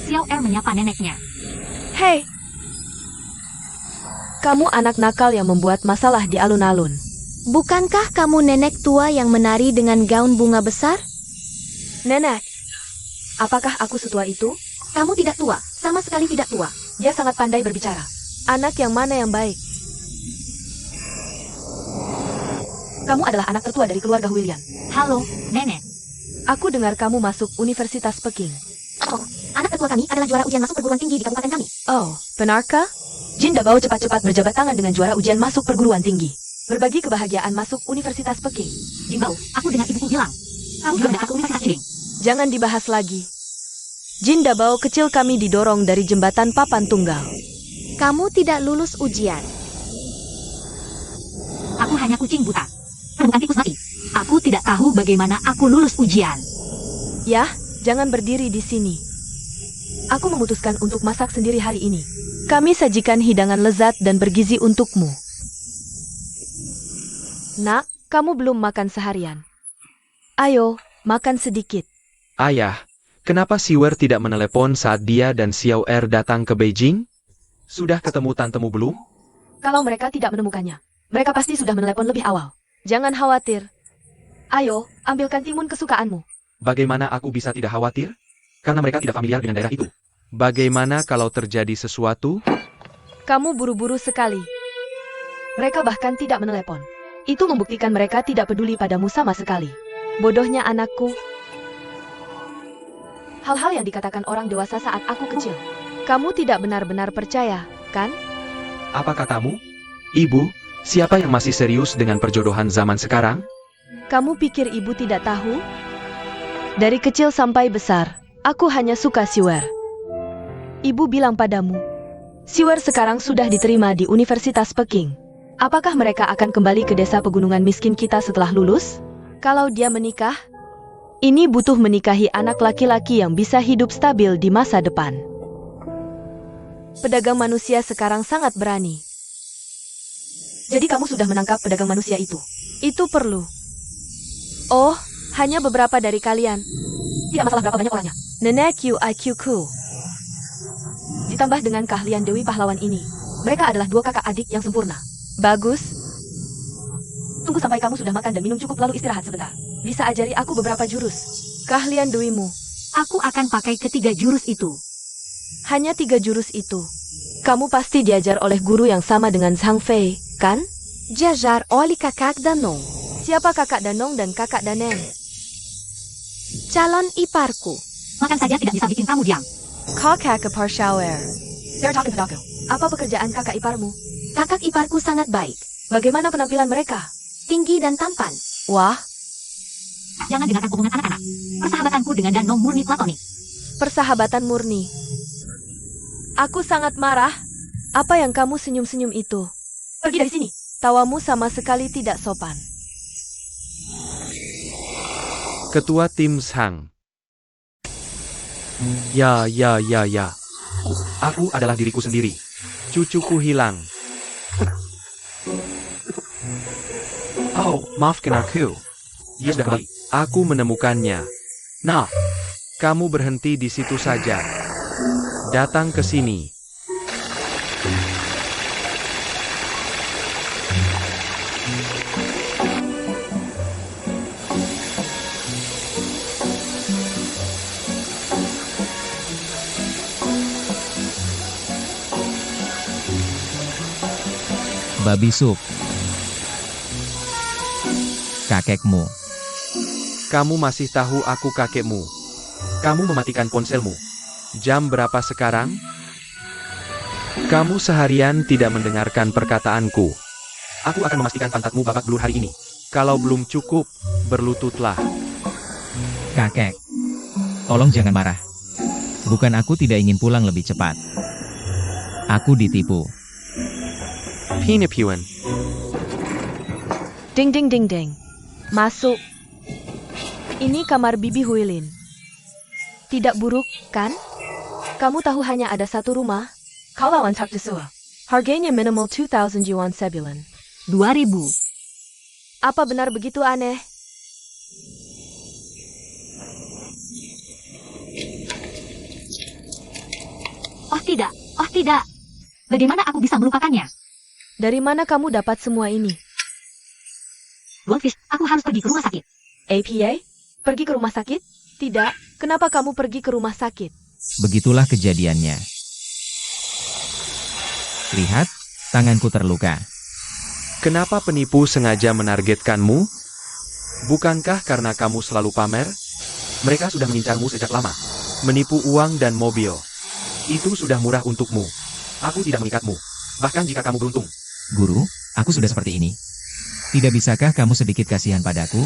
Xiao Er menyapa neneknya. Hei! Kamu anak nakal yang membuat masalah di alun-alun. Bukankah kamu nenek tua yang menari dengan gaun bunga besar? Nenek, apakah aku setua itu? Kamu tidak tua, sama sekali tidak tua. Dia sangat pandai berbicara. Anak yang mana yang baik? Kamu adalah anak tertua dari keluarga Huilian. Halo, nenek. Aku dengar kamu masuk Universitas Peking. Oh, anak tertua kami adalah juara ujian masuk perguruan tinggi di kabupaten kami. Oh, benarkah? Jin Dabao cepat-cepat berjabat tangan dengan juara ujian masuk perguruan tinggi. Berbagi kebahagiaan masuk Universitas Peking. Jimbao, aku dengan ibuku bilang. Kamu juga mendapat ke Universitas Jing. Jangan dibahas lagi. Jin Dabao kecil kami didorong dari jembatan papan tunggal. Kamu tidak lulus ujian. Aku hanya kucing buta. Bukan tikus mati. Aku tidak tahu bagaimana aku lulus ujian. Yah, jangan berdiri di sini. Aku memutuskan untuk masak sendiri hari ini. Kami sajikan hidangan lezat dan bergizi untukmu. Nak, kamu belum makan seharian. Ayo, makan sedikit. Ayah, kenapa Siwer tidak menelepon saat dia dan Xiao Er datang ke Beijing? Sudah ketemu tantemu belum? Kalau mereka tidak menemukannya, mereka pasti sudah menelepon lebih awal. Jangan khawatir. Ayo, ambilkan timun kesukaanmu. Bagaimana aku bisa tidak khawatir? Karena mereka tidak familiar dengan daerah itu. Bagaimana kalau terjadi sesuatu? Kamu buru-buru sekali. Mereka bahkan tidak menelepon. Itu membuktikan mereka tidak peduli padamu sama sekali. Bodohnya anakku. Hal-hal yang dikatakan orang dewasa saat aku kecil. Kamu tidak benar-benar percaya, kan? Apa katamu? Ibu, siapa yang masih serius dengan perjodohan zaman sekarang? Kamu pikir ibu tidak tahu? Dari kecil sampai besar, aku hanya suka Siwer. Ibu bilang padamu, Siwer sekarang sudah diterima di Universitas Peking. Apakah mereka akan kembali ke desa pegunungan miskin kita setelah lulus? Kalau dia menikah, ini butuh menikahi anak laki-laki yang bisa hidup stabil di masa depan. Pedagang manusia sekarang sangat berani. Jadi kamu sudah menangkap pedagang manusia itu? Itu perlu. Oh, hanya beberapa dari kalian. Tidak masalah berapa banyak orangnya. Nenek IQ-ku. Ditambah dengan keahlian Dewi Pahlawan ini. Mereka adalah dua kakak adik yang sempurna. Bagus. Tunggu sampai kamu sudah makan dan minum cukup lalu istirahat sebentar. Bisa ajari aku beberapa jurus. Keahlian Dewimu. Aku akan pakai ketiga jurus itu. Hanya 3 jurus itu. Kamu pasti diajar oleh guru yang sama dengan Zhang Fei, kan? Diajar oleh kakak Danong, Siapa kakak Danong dan kakak Daneng? calon iparku. Makan saja tidak bisa bikin kamu diam. Kakak Keparshawer. They're talking to Daku. Apa pekerjaan kakak iparmu? Kakak iparku sangat baik, Bagaimana penampilan mereka? tinggi dan tampan. Wah, Jangan dengarkan omongan anak-anak. Persahabatanku dengan Danong murni platonik. persahabatan murni. Aku sangat marah. Apa yang kamu senyum-senyum itu? Pergi dari sini. Tawamu sama sekali tidak sopan. Ketua tim Sang. Ya. Aku adalah diriku sendiri. Cucuku hilang. Oh, maafkan aku. Dia sudah kembali. Aku menemukannya. Nah, kamu berhenti di situ saja. Datang ke sini. Babi sup. Kakekmu. Kamu masih tahu aku kakekmu. Kamu mematikan ponselmu. Jam berapa sekarang? Kamu seharian tidak mendengarkan perkataanku. Aku akan memastikan pantatmu babak belur hari ini. Kalau belum cukup, berlututlah. Kakek. Tolong jangan marah. Bukan aku tidak ingin pulang lebih cepat. Aku ditipu. Pinipuan. Ding ding ding ding. Masuk. Ini kamar Bibi Huilin. Tidak buruk, kan? Kamu tahu hanya ada satu rumah? Kau lawan Tak Desua. Harganya minimal 2,000 yuan sebulan. 2000. Apa benar begitu aneh? Oh tidak. Bagaimana aku bisa melupakannya? Dari mana kamu dapat semua ini? Goldfish, aku harus pergi ke rumah sakit. APA? Pergi ke rumah sakit? Tidak. Kenapa kamu pergi ke rumah sakit? Begitulah kejadiannya. Lihat, tanganku terluka. Kenapa penipu sengaja menargetkanmu? Bukankah karena kamu selalu pamer? Mereka sudah mengincarmu sejak lama. Menipu uang dan mobil. Itu sudah murah untukmu. Aku tidak mengikatmu. Bahkan jika kamu beruntung. Guru, aku sudah seperti ini. Tidak bisakah kamu sedikit kasihan padaku?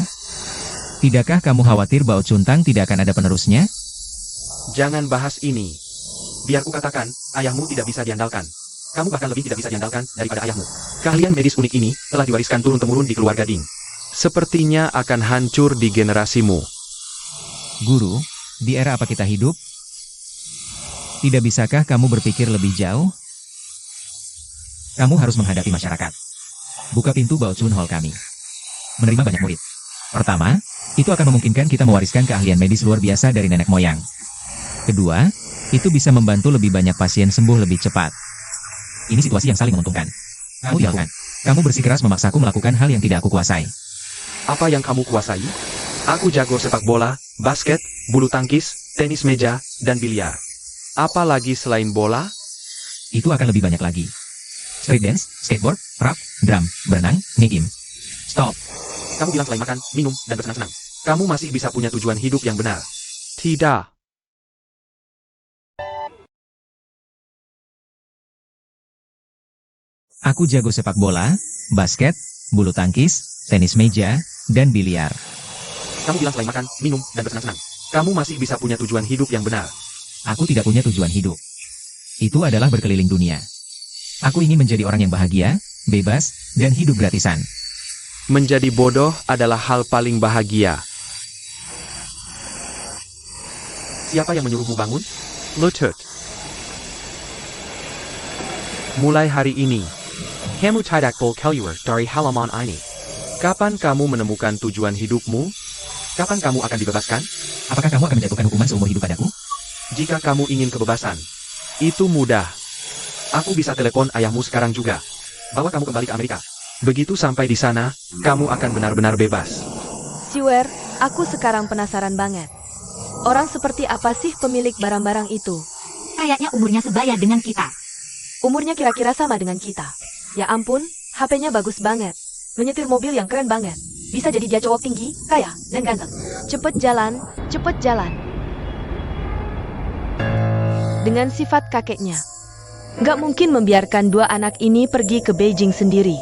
Tidakkah kamu khawatir Bao Cuntang tidak akan ada penerusnya? Jangan bahas ini. Biar ku katakan, ayahmu tidak bisa diandalkan. Kamu bahkan lebih tidak bisa diandalkan daripada ayahmu. Keahlian medis unik ini telah diwariskan turun-temurun di keluarga Ding. Sepertinya akan hancur di generasimu. Guru, di era apa kita hidup? Tidak bisakah kamu berpikir lebih jauh? Kamu harus menghadapi masyarakat. Buka pintu Bao Chun Hall kami. Menerima banyak murid. Pertama, itu akan memungkinkan kita mewariskan keahlian medis luar biasa dari nenek moyang. Kedua, itu bisa membantu lebih banyak pasien sembuh lebih cepat. Ini situasi yang saling menguntungkan. Kamu jagoan. Kamu bersikeras memaksaku melakukan hal yang tidak aku kuasai. Apa yang kamu kuasai? Aku jago sepak bola, basket, bulu tangkis, tenis meja, dan biliar. Apa lagi selain bola? Itu akan lebih banyak lagi. Street dance, skateboard, rap, drum, berenang, nge-game. Stop. Kamu bilang selain makan, minum, dan bersenang-senang. Kamu masih bisa punya tujuan hidup yang benar. Tidak. Aku jago sepak bola, basket, bulu tangkis, tenis meja, dan biliar. Kamu bilang selain makan, minum, dan bersenang-senang. Kamu masih bisa punya tujuan hidup yang benar. Aku tidak punya tujuan hidup. Itu adalah berkeliling dunia. Aku ingin menjadi orang yang bahagia, bebas, dan hidup gratisan. Menjadi bodoh adalah hal paling bahagia. Siapa yang menyuruhmu bangun? Lutut. Mulai hari ini, kamu tidak boleh keluar dari halaman ini. Kapan kamu menemukan tujuan hidupmu? Kapan kamu akan dibebaskan? Apakah kamu akan menjatuhkan hukuman seumur hidup padaku? Jika kamu ingin kebebasan, itu mudah. Aku bisa telepon ayahmu sekarang juga. Bawa kamu kembali ke Amerika. Begitu sampai di sana, kamu akan benar-benar bebas. Siwer, aku sekarang penasaran banget. Orang seperti apa sih pemilik barang-barang itu? Kayaknya umurnya sebaya dengan kita. Umurnya kira-kira sama dengan kita. Ya ampun, HP-nya bagus banget. Menyetir mobil yang keren banget. Bisa jadi dia cowok tinggi, kaya, dan ganteng. Cepet jalan, cepet jalan. Dengan sifat kakeknya. Gak mungkin membiarkan dua anak ini pergi ke Beijing sendiri.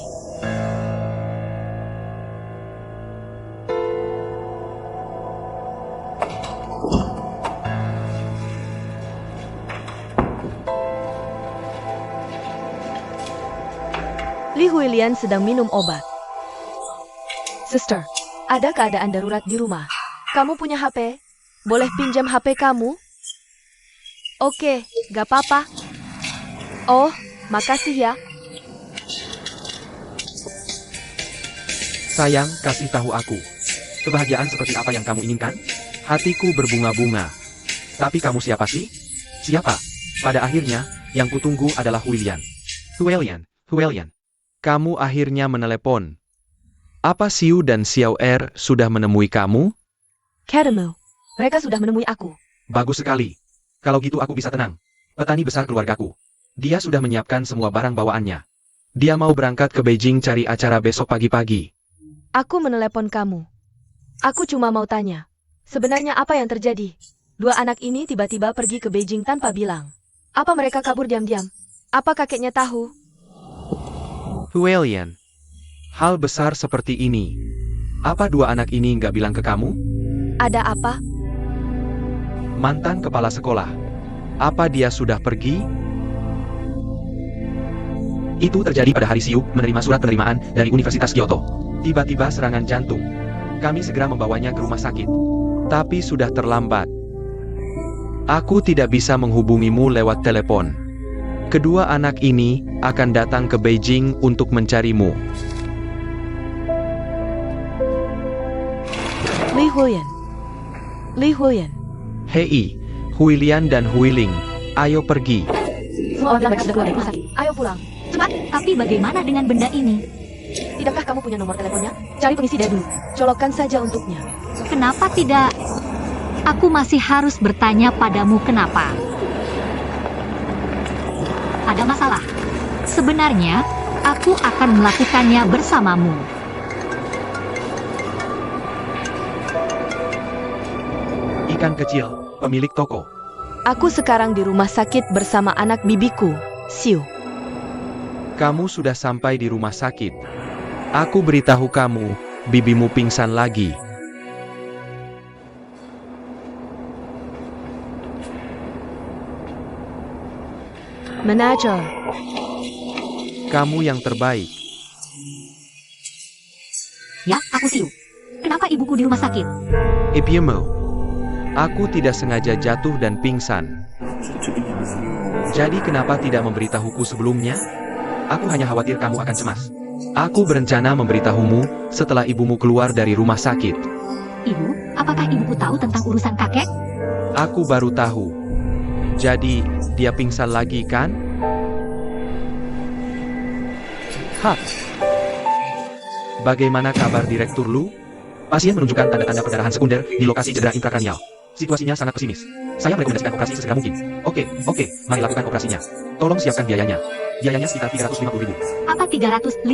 Li Huilian sedang minum obat. Sister, ada keadaan darurat di rumah. Kamu punya HP? Boleh pinjam HP kamu? Oke, gak apa-apa. Oh, makasih ya. Sayang, kasih tahu aku. Kebahagiaan seperti apa yang kamu inginkan? Hatiku berbunga-bunga. Tapi kamu siapa sih? Siapa? Pada akhirnya, yang kutunggu adalah Huilian. Huilian. Kamu akhirnya menelepon. Apa Xiu dan Xiao Er sudah menemui kamu? Caramel, mereka sudah menemui aku. Bagus sekali. Kalau gitu aku bisa tenang. Petani besar keluargaku. Dia sudah menyiapkan semua barang bawaannya. Dia mau berangkat ke Beijing cari acara besok pagi-pagi. Aku menelepon kamu. Aku cuma mau tanya. Sebenarnya apa yang terjadi? Dua anak ini tiba-tiba pergi ke Beijing tanpa bilang. Apa mereka kabur diam-diam? Apa kakeknya tahu? Huilian. Hal besar seperti ini. Apa dua anak ini nggak bilang ke kamu? Ada apa? Mantan kepala sekolah. Apa dia sudah pergi? Itu terjadi pada hari Xiu menerima surat penerimaan dari Universitas Kyoto. Tiba-tiba serangan jantung. Kami segera membawanya ke rumah sakit. Tapi sudah terlambat. Aku tidak bisa menghubungimu lewat telepon. Kedua anak ini akan datang ke Beijing untuk mencarimu. Li Huilian. Hei, Huilian dan Huiling, ayo pergi. Semua orang mereka sudah keluar dari rumah sakit. Ayo pulang. Cepat, tapi bagaimana dengan benda ini? Tidakkah kamu punya nomor teleponnya? Cari pengisi daya dulu. Colokkan saja untuknya. Kenapa tidak? Aku masih harus bertanya padamu kenapa. Ada masalah. Sebenarnya, aku akan melakukannya bersamamu. Ikan kecil, pemilik toko. Aku sekarang di rumah sakit bersama anak bibiku, Xiu. Kamu sudah sampai di rumah sakit. Aku beritahu kamu, bibimu pingsan lagi. Manajer, Kamu yang terbaik. Ya, aku Xiu. Kenapa ibuku di rumah sakit? Epiemo. Aku tidak sengaja jatuh dan pingsan. Jadi kenapa tidak memberitahuku sebelumnya? Aku hanya khawatir kamu akan cemas. Aku berencana memberitahumu setelah ibumu keluar dari rumah sakit. Ibu, apakah ibuku tahu tentang urusan kakek? Aku baru tahu. Jadi, dia pingsan lagi kan? Hah? Bagaimana kabar Direktur Lu? Pasien menunjukkan tanda-tanda perdarahan sekunder di lokasi cedera intrakranial. Situasinya sangat pesimis. Saya merekomendasikan operasi sesegera mungkin. Oke, mari lakukan operasinya. Tolong siapkan biayanya. Biayanya sekitar 350.000. Apa 350.000?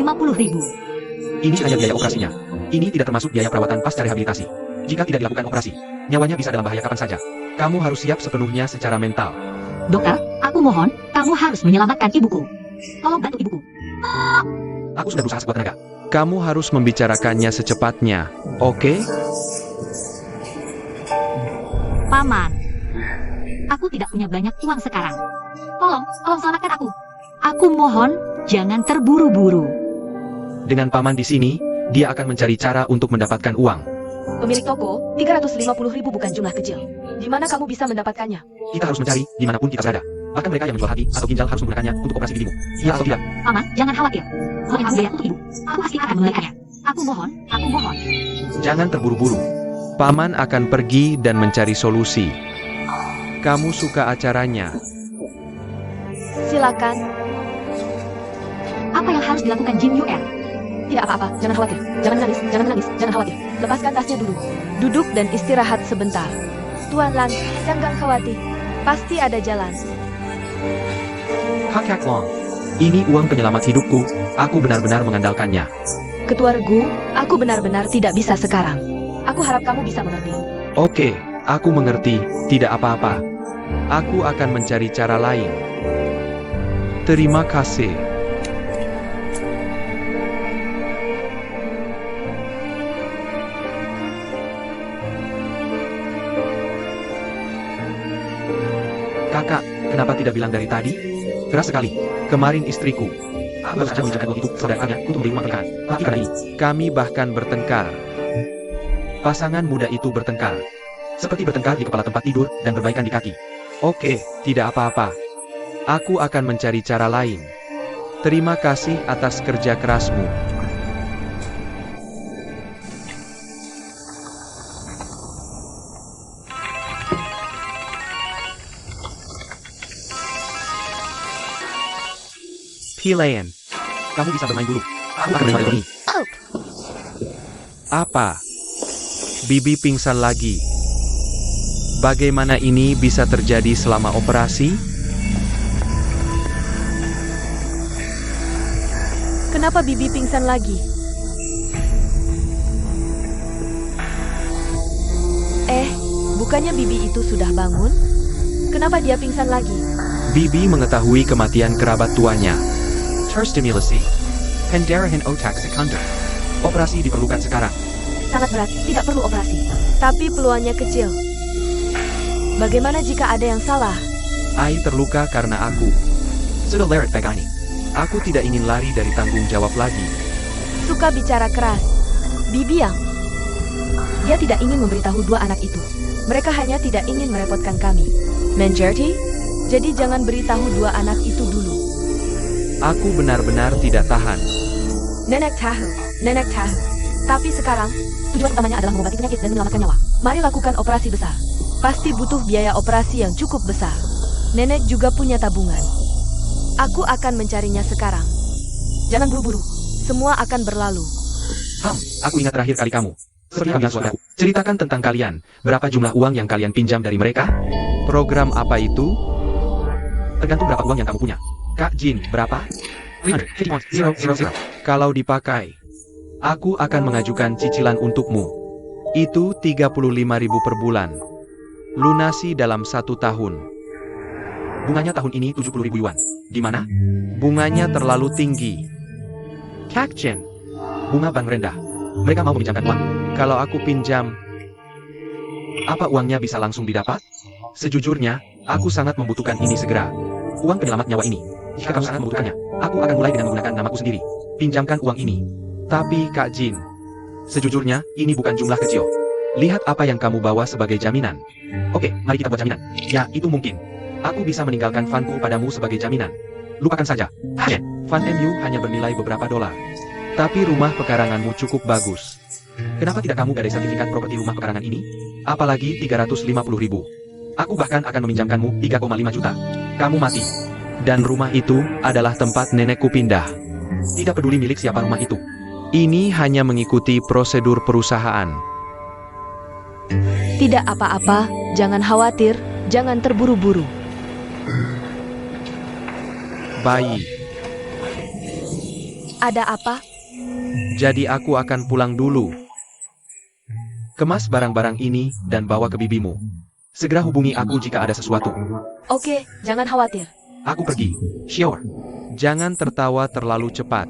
Ini hanya biaya operasinya. Ini tidak termasuk biaya perawatan pasca rehabilitasi. Jika tidak dilakukan operasi, nyawanya bisa dalam bahaya kapan saja. Kamu harus siap sepenuhnya secara mental. Dokter, aku mohon, kamu harus menyelamatkan ibuku. Tolong bantu ibuku. Aku sudah berusaha sekuat tenaga. Kamu harus membicarakannya secepatnya, oke? Paman, aku tidak punya banyak uang sekarang. Tolong selamatkan aku. Aku mohon, jangan terburu-buru. Dengan paman di sini, dia akan mencari cara untuk mendapatkan uang. pemilik toko, 350.000 bukan jumlah kecil. Di mana kamu bisa mendapatkannya? Kita harus mencari dimanapun kita berada. Bahkan mereka yang menjual hati atau ginjal harus menggunakannya untuk operasi bibimu. Iya atau tidak? Paman, jangan khawatir. Kalau yang biaya untuk ibu, aku pasti akan membelikannya. Aku mohon. Jangan terburu-buru. Paman akan pergi dan mencari solusi. Kamu suka acaranya? Silakan. Apa yang harus dilakukan Jin Yuan? Tidak apa-apa, jangan khawatir. Jangan menangis, jangan khawatir. Lepaskan tasnya dulu. Duduk dan istirahat sebentar. Tuan Lan, jangan khawatir. Pasti ada jalan. Kakak Long, ini uang penyelamat hidupku. Aku benar-benar mengandalkannya. Ketua Regu, aku benar-benar tidak bisa sekarang. Aku harap kamu bisa mengerti. Oke, aku mengerti. Tidak apa-apa. Aku akan mencari cara lain. Terima kasih. Kakak, kenapa tidak bilang dari tadi? Keras sekali. Kemarin istriku. Aku saja menginjakkan uang itu saudaranya untuk membeli rumah pernikahan. Tapi karena ini, kami bahkan bertengkar. Pasangan muda itu bertengkar. Seperti bertengkar di kepala tempat tidur dan berbaikan di kaki. Oke, tidak apa-apa. Aku akan mencari cara lain. Terima kasih atas kerja kerasmu. Pilayan, kamu bisa bermain dulu. Aku akan bermain ini. Apa? Bibi pingsan lagi. Bagaimana ini bisa terjadi selama operasi? Kenapa Bibi pingsan lagi? Bukannya Bibi itu sudah bangun? Kenapa dia pingsan lagi? Bibi mengetahui kematian kerabat tuanya. Terstimulasi. Pendarahan otak sekunder. Operasi diperlukan sekarang. Sangat berat, tidak perlu operasi. Tapi peluangnya kecil. Bagaimana jika ada yang salah? Ai terluka karena aku. Sudah leret Pegani. Aku tidak ingin lari dari tanggung jawab lagi. Suka bicara keras. Bibi yang... Dia tidak ingin memberitahu dua anak itu. Mereka hanya tidak ingin merepotkan kami. Menjerti? Jadi jangan beritahu dua anak itu dulu. Aku benar-benar tidak tahan. Nenek tahu. Tapi sekarang, tujuan utamanya adalah mengobati penyakit dan menyelamatkan nyawa. Mari lakukan operasi besar. Pasti butuh biaya operasi yang cukup besar. Nenek juga punya tabungan. Aku akan mencarinya sekarang. Jangan buru-buru. Semua akan berlalu. Aku ingat terakhir kali kamu. Seperti kami suaraku. Ceritakan tentang kalian. Berapa jumlah uang yang kalian pinjam dari mereka? Program apa itu? Tergantung berapa uang yang kamu punya. Kak Jin, berapa? 351,000. Kalau dipakai, aku akan mengajukan cicilan untukmu. Itu 35.000 per bulan. Lunasi dalam 1 tahun. Bunganya tahun ini 70.000 yuan. Di mana? Bunganya terlalu tinggi. Kak Jin, bunga bank rendah. Mereka mau meminjamkan uang. Kalau aku pinjam, apa uangnya bisa langsung didapat? Sejujurnya, aku sangat membutuhkan ini segera. Uang penyelamat nyawa ini. Jika kamu sangat membutuhkannya, aku akan mulai dengan menggunakan namaku sendiri. Pinjamkan uang ini. Tapi Kak Jin, sejujurnya, ini bukan jumlah kecil. Lihat apa yang kamu bawa sebagai jaminan. Oke, mari kita buat jaminan. Ya, itu mungkin. Aku bisa meninggalkan funku padamu sebagai jaminan. Lupakan saja. Fund MU hanya bernilai beberapa dolar. Tapi rumah pekaranganmu cukup bagus. Kenapa tidak kamu gadai sertifikat properti rumah pekarangan ini? Apalagi 350.000. Aku bahkan akan meminjamkanmu 3,5 juta. Kamu mati. Dan rumah itu adalah tempat nenekku pindah. Tidak peduli milik siapa rumah itu. Ini hanya mengikuti prosedur perusahaan. Tidak apa-apa, jangan khawatir, jangan terburu-buru. Bayi. Ada apa? Jadi aku akan pulang dulu. Kemas barang-barang ini dan bawa ke bibimu. Segera hubungi aku jika ada sesuatu. Oke, jangan khawatir. Aku pergi. Sure. Jangan tertawa terlalu cepat.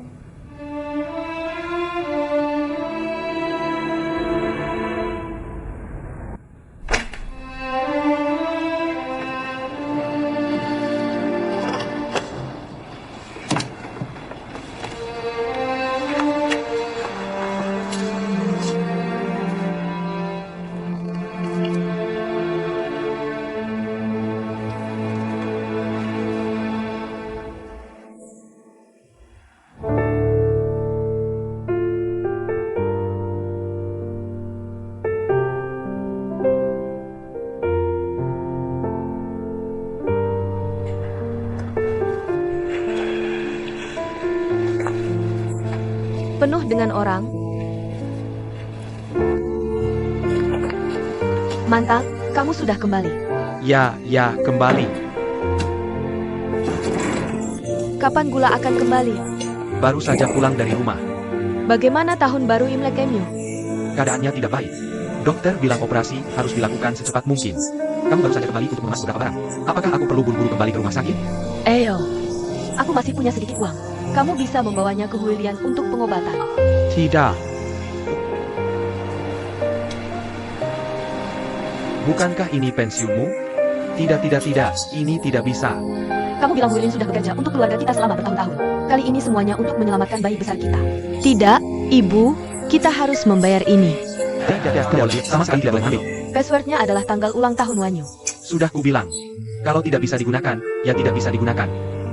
Penuh dengan orang. Mantap, kamu sudah kembali. Ya, kembali. Kapan Gula akan kembali? Baru saja pulang dari rumah. Bagaimana tahun baru Imlek MU? Keadaannya tidak baik. Dokter bilang operasi harus dilakukan secepat mungkin. Kamu baru saja kembali untuk mengemas beberapa barang. Apakah aku perlu buru-buru kembali ke rumah sakit? Aku masih punya sedikit uang. Kamu bisa membawanya ke Huilian untuk pengobatan. Tidak. Bukankah ini pensiunmu? Tidak, ini tidak bisa. Kamu bilang Huilin sudah bekerja untuk keluarga kita selama bertahun-tahun. Kali ini semuanya untuk menyelamatkan bayi besar kita. Tidak, Ibu. Kita harus membayar ini. Tidak, sama sekali tidak boleh ambil. Passwordnya adalah tanggal ulang tahun Wanyu. Sudah kubilang. Kalau tidak bisa digunakan, ya tidak bisa digunakan.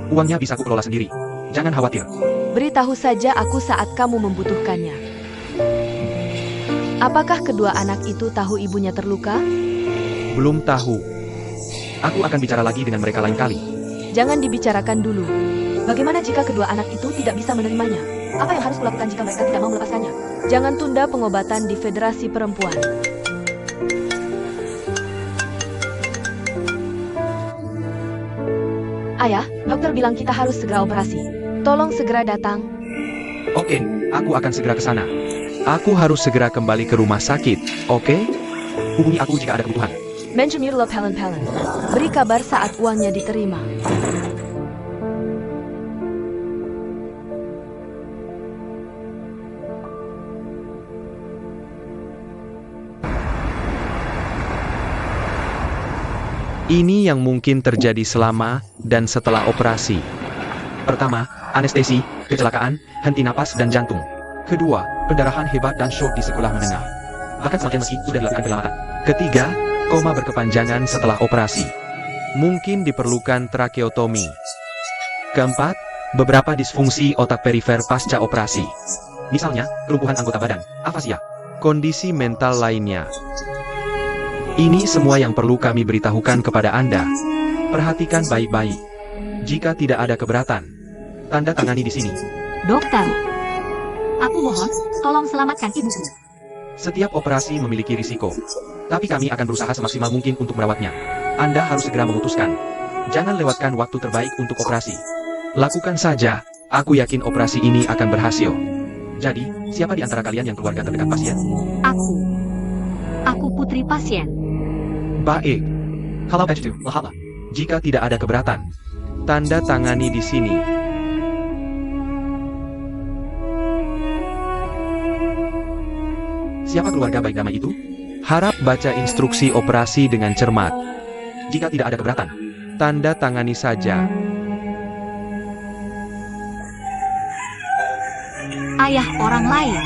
Uangnya bisa ku kelola sendiri. Jangan khawatir. Beritahu saja aku saat kamu membutuhkannya. Apakah kedua anak itu tahu ibunya terluka? Belum tahu. Aku akan bicara lagi dengan mereka lain kali. Jangan dibicarakan dulu. Bagaimana jika kedua anak itu tidak bisa menerimanya? Apa yang harus kulakukan jika mereka tidak mau melepaskannya? Jangan tunda pengobatan di Federasi Perempuan. Ayah, dokter bilang kita harus segera operasi. Tolong segera datang. Oke, aku akan segera ke sana. Aku harus segera kembali ke rumah sakit, oke? Hubungi aku jika ada kebutuhan. Mention your love Helen. Beri kabar saat uangnya diterima. Ini yang mungkin terjadi selama dan setelah operasi. Pertama, anestesi, kecelakaan, henti napas dan jantung. Kedua, pendarahan hebat dan shock di sekolah menengah. Bahkan semakin meski sudah dilakukan penyelamatan. Ketiga, koma berkepanjangan setelah operasi. Mungkin diperlukan tracheotomi. Keempat, beberapa disfungsi otak perifer pasca operasi. Misalnya, kelumpuhan anggota badan, afasia, kondisi mental lainnya. Ini semua yang perlu kami beritahukan kepada Anda. Perhatikan baik-baik. Jika tidak ada keberatan, tanda tangani di sini. Dokter, aku mohon, tolong selamatkan ibuku. Setiap operasi memiliki risiko, tapi kami akan berusaha semaksimal mungkin untuk merawatnya. Anda harus segera memutuskan. Jangan lewatkan waktu terbaik untuk operasi. Lakukan saja, aku yakin operasi ini akan berhasil. Jadi, siapa di antara kalian yang keluarga terdekat pasien? Aku putri pasien. Baik. Kalau begitu, mahala. Jika tidak ada keberatan, tanda tangani di sini. Siapa keluarga baik damai itu? Harap baca instruksi operasi dengan cermat. Jika tidak ada keberatan, tanda tangani saja. Ayah orang lain.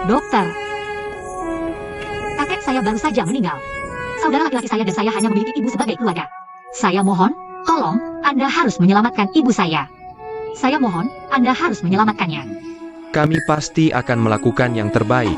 Dokter, kakek saya baru saja meninggal. Saudara laki-laki saya dan saya hanya memiliki ibu sebagai keluarga. Saya mohon, tolong, Anda harus menyelamatkan ibu saya. Saya mohon, Anda harus menyelamatkannya. Kami pasti akan melakukan yang terbaik.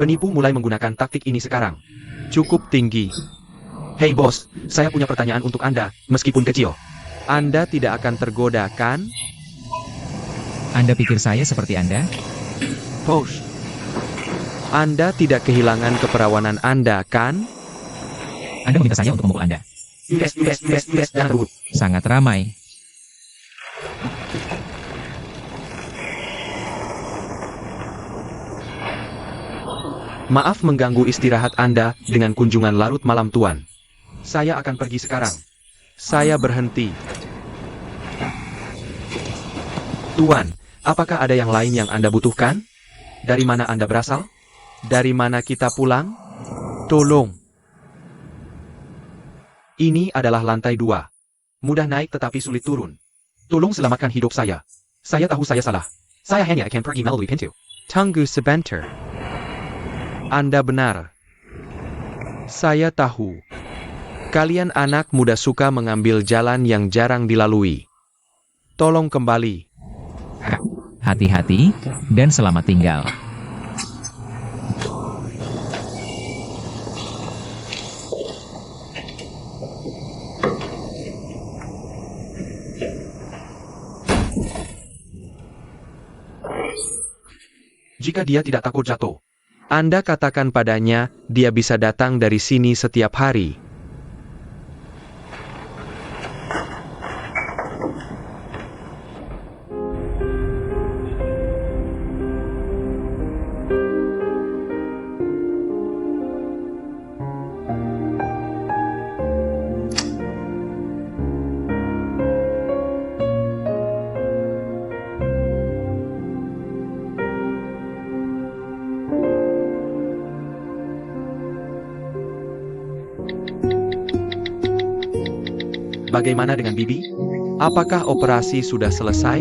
Penipu mulai menggunakan taktik ini sekarang. Cukup tinggi. Hei bos, saya punya pertanyaan untuk Anda, meskipun kecil. Anda tidak akan tergoda, kan? Anda pikir saya seperti Anda? Bos. Anda tidak kehilangan keperawanan Anda, kan? Anda meminta saya untuk memukul Anda. US, jangan rebut. Sangat ramai. Maaf mengganggu istirahat Anda dengan kunjungan larut malam Tuan. Saya akan pergi sekarang. Saya berhenti. Tuan, apakah ada yang lain yang Anda butuhkan? Dari mana Anda berasal? Dari mana kita pulang? Tolong. Ini adalah lantai 2. Mudah naik tetapi sulit turun. Tolong selamatkan hidup saya. Saya tahu saya salah. Saya hanya akan pergi melalui pintu. Tunggu sebentar. Anda benar. Saya tahu. Kalian anak muda suka mengambil jalan yang jarang dilalui. Tolong kembali. Hati-hati, dan selamat tinggal. Jika dia tidak takut jatuh, Anda katakan padanya, dia bisa datang dari sini setiap hari. Bagaimana dengan Bibi? Apakah operasi sudah selesai?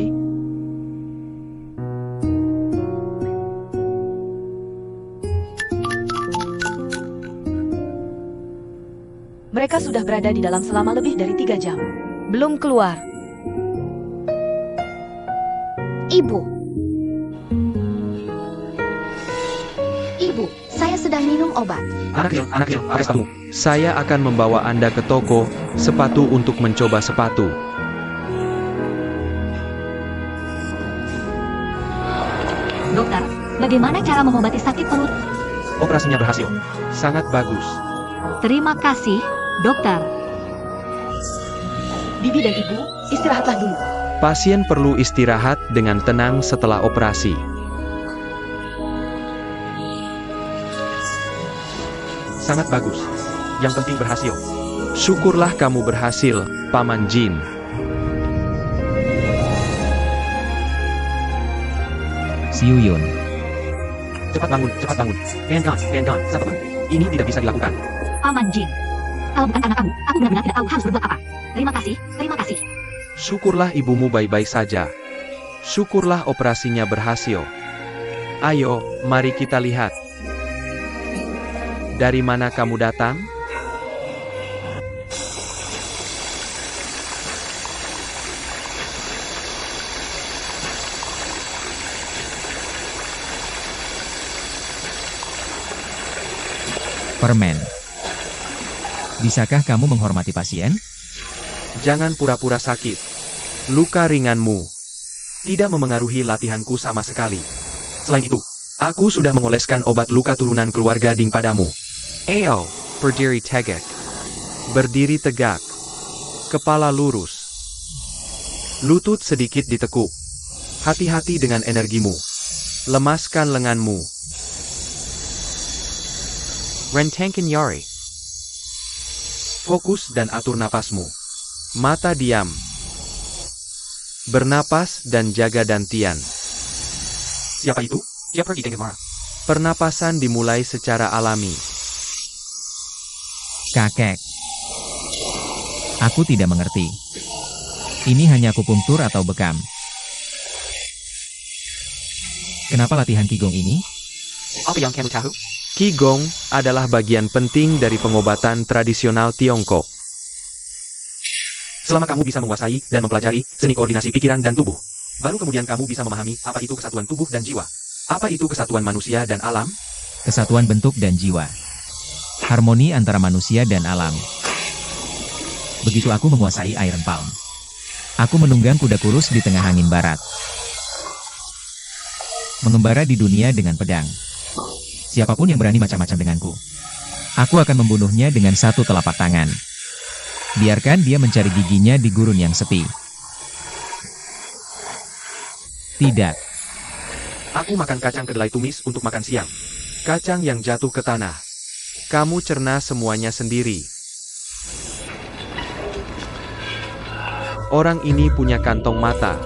Mereka sudah berada di dalam selama lebih dari 3 jam. Belum keluar. Ibu. Ibu, saya sedang minum obat. Anak kecil, pakai sepatu. Saya akan membawa Anda ke toko sepatu untuk mencoba sepatu. Dokter, bagaimana cara mengobati sakit perut? Operasinya berhasil. Sangat bagus. Terima kasih, dokter. Bibi dan Ibu, istirahatlah dulu. Pasien perlu istirahat dengan tenang setelah operasi. Sangat bagus. Yang penting berhasil. Syukurlah kamu berhasil, Paman Jin. Siu Yun. Cepat bangun, cepat bangun. Penkan, satu. Ini tidak bisa dilakukan. Paman Jin. Kalau bukan karena kamu, aku benar-benar tidak tahu harus berbuat apa. Terima kasih, terima kasih. Syukurlah ibumu baik-baik saja. Syukurlah operasinya berhasil. Ayo, mari kita lihat. Dari mana kamu datang? Permen. Bisakah kamu menghormati pasien? Jangan pura-pura sakit. Luka ringanmu tidak memengaruhi latihanku sama sekali. Selain itu, aku sudah mengoleskan obat luka turunan keluarga Ding padamu. Ayo, berdiri tegak. Berdiri tegak. Kepala lurus. Lutut sedikit ditekuk. Hati-hati dengan energimu. Lemaskan lenganmu. Rentangkan yari. Fokus dan atur napasmu. Mata diam. Bernapas dan jaga dantian. Siapa itu? Siapa pergi dengan marah? Pernapasan dimulai secara alami. Kakek. Aku tidak mengerti. Ini hanya akupunktur atau bekam? Kenapa latihan Qigong ini? Apa yang kamu tahu? Qigong adalah bagian penting dari pengobatan tradisional Tiongkok. Selama kamu bisa menguasai dan mempelajari seni koordinasi pikiran dan tubuh, baru kemudian kamu bisa memahami apa itu kesatuan tubuh dan jiwa. Apa itu kesatuan manusia dan alam? Kesatuan bentuk dan jiwa. Harmoni antara manusia dan alam. Begitu aku menguasai Iron Palm, aku menunggang kuda kurus di tengah angin barat. Mengembara di dunia dengan pedang. Siapapun yang berani macam-macam denganku, aku akan membunuhnya dengan satu telapak tangan. Biarkan dia mencari giginya di gurun yang sepi. Tidak. Aku makan kacang kedelai tumis untuk makan siang. Kacang yang jatuh ke tanah. Kamu cerna semuanya sendiri. Orang ini punya kantong mata.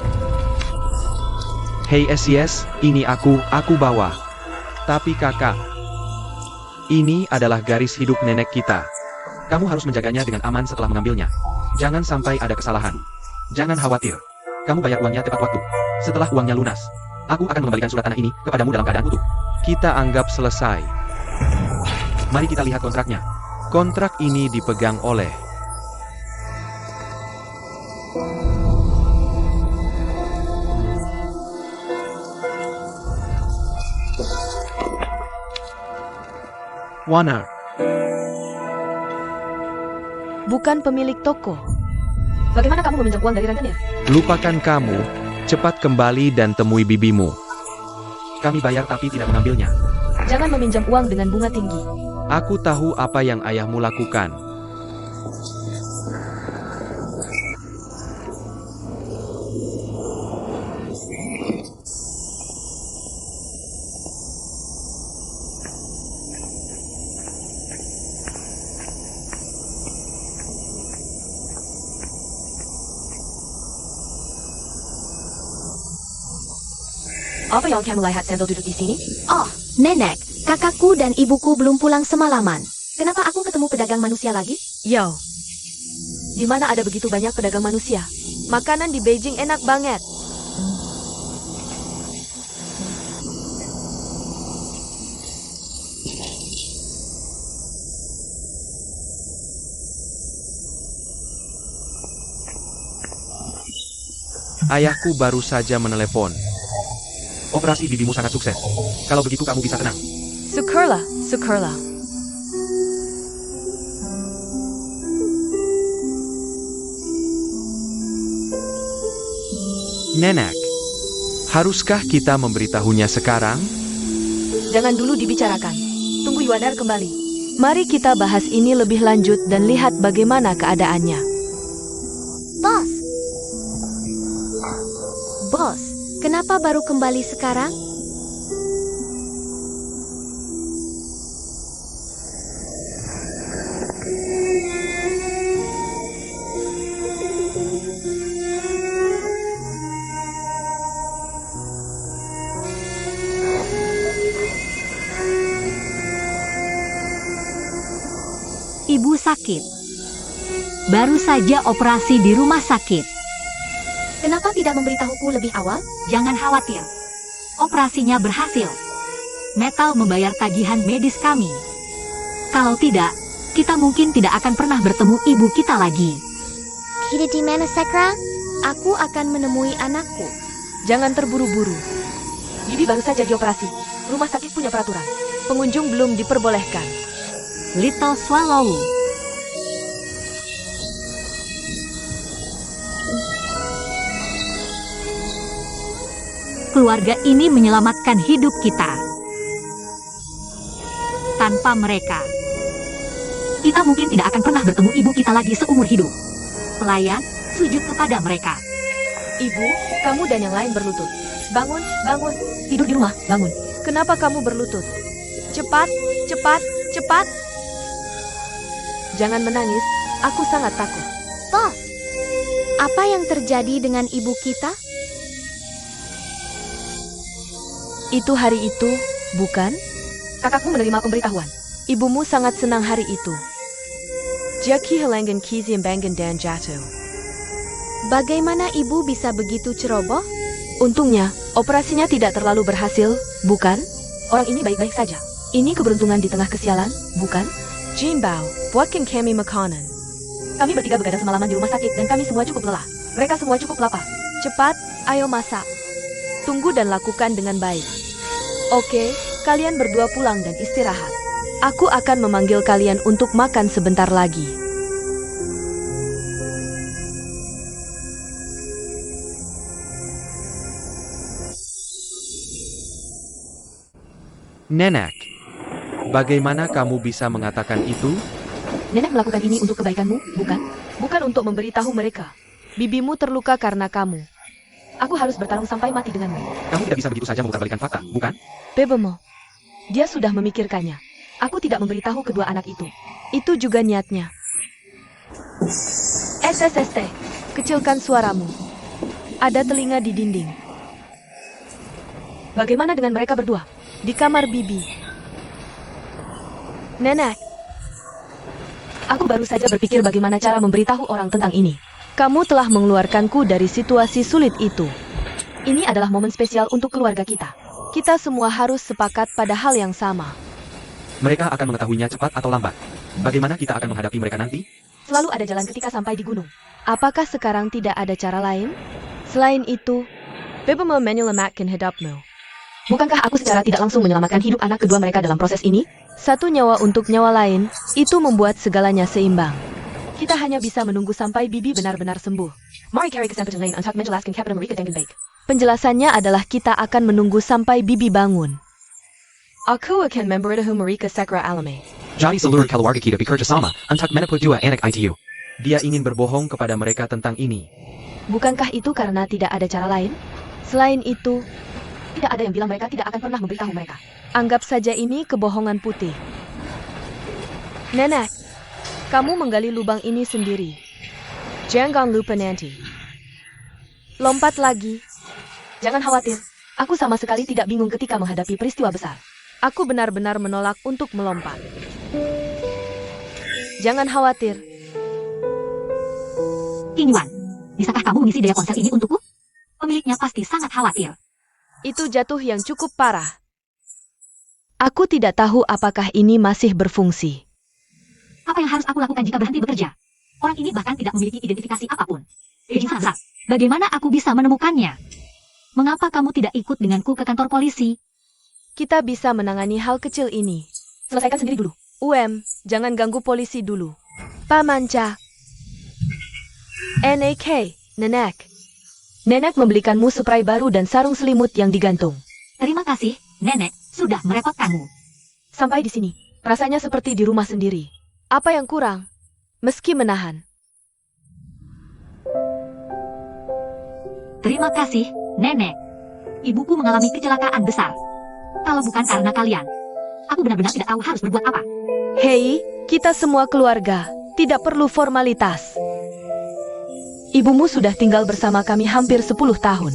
Hei SYS, ini aku bawa. Tapi kakak, ini adalah garis hidup nenek kita. Kamu harus menjaganya dengan aman setelah mengambilnya. Jangan sampai ada kesalahan. Jangan khawatir. Kamu bayar uangnya tepat waktu. Setelah uangnya lunas, aku akan mengembalikan surat tanah ini kepadamu dalam keadaan utuh. Kita anggap selesai. Mari kita lihat kontraknya. Kontrak ini dipegang oleh Warner. Bukan pemilik toko. Bagaimana kamu meminjam uang dari rentenir? Lupakan kamu, cepat kembali dan temui bibimu. Kami bayar tapi tidak mengambilnya. Jangan meminjam uang dengan bunga tinggi. Aku tahu apa yang ayahmu lakukan. Apa yang kamu lihat sambil duduk di sini? Oh, nenek, kakakku dan ibuku belum pulang semalaman. Kenapa aku ketemu pedagang manusia lagi? Yo. Di mana ada begitu banyak pedagang manusia? Makanan di Beijing enak banget. Ayahku baru saja menelepon. Operasi bibimu sangat sukses. Kalau begitu kamu bisa tenang. Syukurlah, syukurlah. Nenek, haruskah kita memberitahunya sekarang? Jangan dulu dibicarakan. Tunggu Yuaner kembali. Mari kita bahas ini lebih lanjut dan lihat bagaimana keadaannya. Bos. Bos, kenapa baru kembali sekarang? Ibu sakit. Baru saja operasi di rumah sakit. Kenapa tidak memberitahuku lebih awal? Jangan khawatir. Operasinya berhasil. Metal membayar tagihan medis kami. Kalau tidak, kita mungkin tidak akan pernah bertemu ibu kita lagi. Kita di mana, Sakra? Aku akan menemui anakku. Jangan terburu-buru. Bibi baru saja dioperasi. Rumah sakit punya peraturan. Pengunjung belum diperbolehkan. Little Swallow. Keluarga ini menyelamatkan hidup kita. Tanpa mereka, kita mungkin tidak akan pernah bertemu ibu kita lagi seumur hidup. Pelayan, sujud kepada mereka. Ibu, kamu dan yang lain berlutut. Bangun, bangun. Tidur di rumah, bangun. Kenapa kamu berlutut? Cepat, cepat, cepat. Jangan menangis, aku sangat takut. Bos, apa yang terjadi dengan ibu kita? Itu hari itu, bukan? Kakakmu menerima pemberitahuan. Ibumu sangat senang hari itu. Dia kehilangan keseimbangan dan jatuh. Bagaimana ibu bisa begitu ceroboh? Untungnya, operasinya tidak terlalu berhasil, bukan? Orang ini baik-baik saja. Ini keberuntungan di tengah kesialan, bukan? Jin Bao, buatkan kami makanan. Kami bertiga begadang semalaman di rumah sakit dan kami semua cukup lelah. Mereka semua cukup lapar. Cepat, ayo masak. Tunggu dan lakukan dengan baik. Oke, kalian berdua pulang dan istirahat. Aku akan memanggil kalian untuk makan sebentar lagi. Nenek, bagaimana kamu bisa mengatakan itu? Nenek melakukan ini untuk kebaikanmu, bukan? Bukan untuk memberitahu mereka. Bibimu terluka karena kamu. Aku harus bertarung sampai mati denganmu. Kamu tidak bisa begitu saja memutarbalikkan fakta, bukan? Bebemo, Dia sudah memikirkannya. Aku tidak memberitahu kedua anak itu. itu juga niatnya. SSST. Kecilkan suaramu. Ada telinga di dinding. Bagaimana dengan mereka berdua? Di kamar bibi. Nenek, Aku baru saja berpikir bagaimana cara memberitahu orang tentang ini. kamu telah mengeluarkanku dari situasi sulit itu. Ini adalah momen spesial untuk keluarga kita. Kita semua harus sepakat pada hal yang sama. Mereka akan mengetahuinya cepat atau lambat. Bagaimana kita akan menghadapi mereka nanti? Selalu ada jalan ketika sampai di gunung. Apakah sekarang tidak ada cara lain? Selain itu, Bebema menyelamatkan hidupmu. Bukankah aku secara tidak langsung menyelamatkan hidup anak kedua mereka dalam proses ini? Satu nyawa untuk nyawa lain, itu membuat segalanya seimbang. Kita hanya bisa menunggu sampai Bibi benar-benar sembuh. Mari cari kesempatan lain untuk menjelaskan kepada mereka dengan baik. Penjelasannya adalah kita akan menunggu sampai Bibi bangun. Aku akan memberitahu mereka segera alami. Jadi seluruh keluarga kita bekerja sama untuk menepuk dua anak itu. Dia ingin berbohong kepada mereka tentang ini. Bukankah itu karena tidak ada cara lain? Selain itu, Tidak ada yang bilang mereka tidak akan pernah memberitahu mereka. anggap saja ini kebohongan putih. Nenek, kamu menggali lubang ini sendiri. Jangan lupa nanti. Lompat lagi. Jangan khawatir, aku sama sekali tidak bingung ketika menghadapi peristiwa besar. Aku benar-benar menolak untuk melompat. Jangan khawatir. King Yuan, bisakah kamu mengisi daya ponsel ini untukku? Pemiliknya pasti sangat khawatir. Itu jatuh yang cukup parah. Aku tidak tahu apakah ini masih berfungsi. Apa yang harus aku lakukan jika berhenti bekerja? Orang ini bahkan tidak memiliki identifikasi apapun. Beijing Sansa, bagaimana aku bisa menemukannya? Mengapa kamu tidak ikut denganku ke kantor polisi? Kita bisa menangani hal kecil ini. Selesaikan sendiri dulu. Jangan ganggu polisi dulu. Pamanca. NAK, Nenek. Nenek membelikanmu spray baru dan sarung selimut yang digantung. Terima kasih, Nenek, sudah merepotkanmu. Sampai di sini, rasanya seperti di rumah sendiri. Apa yang kurang? Meski menahan. Terima kasih, Nenek. Ibuku mengalami kecelakaan besar. Kalau bukan karena kalian, aku benar-benar tidak tahu harus berbuat apa. Hei, kita semua keluarga. Tidak perlu formalitas. Ibumu sudah tinggal bersama kami hampir 10 tahun.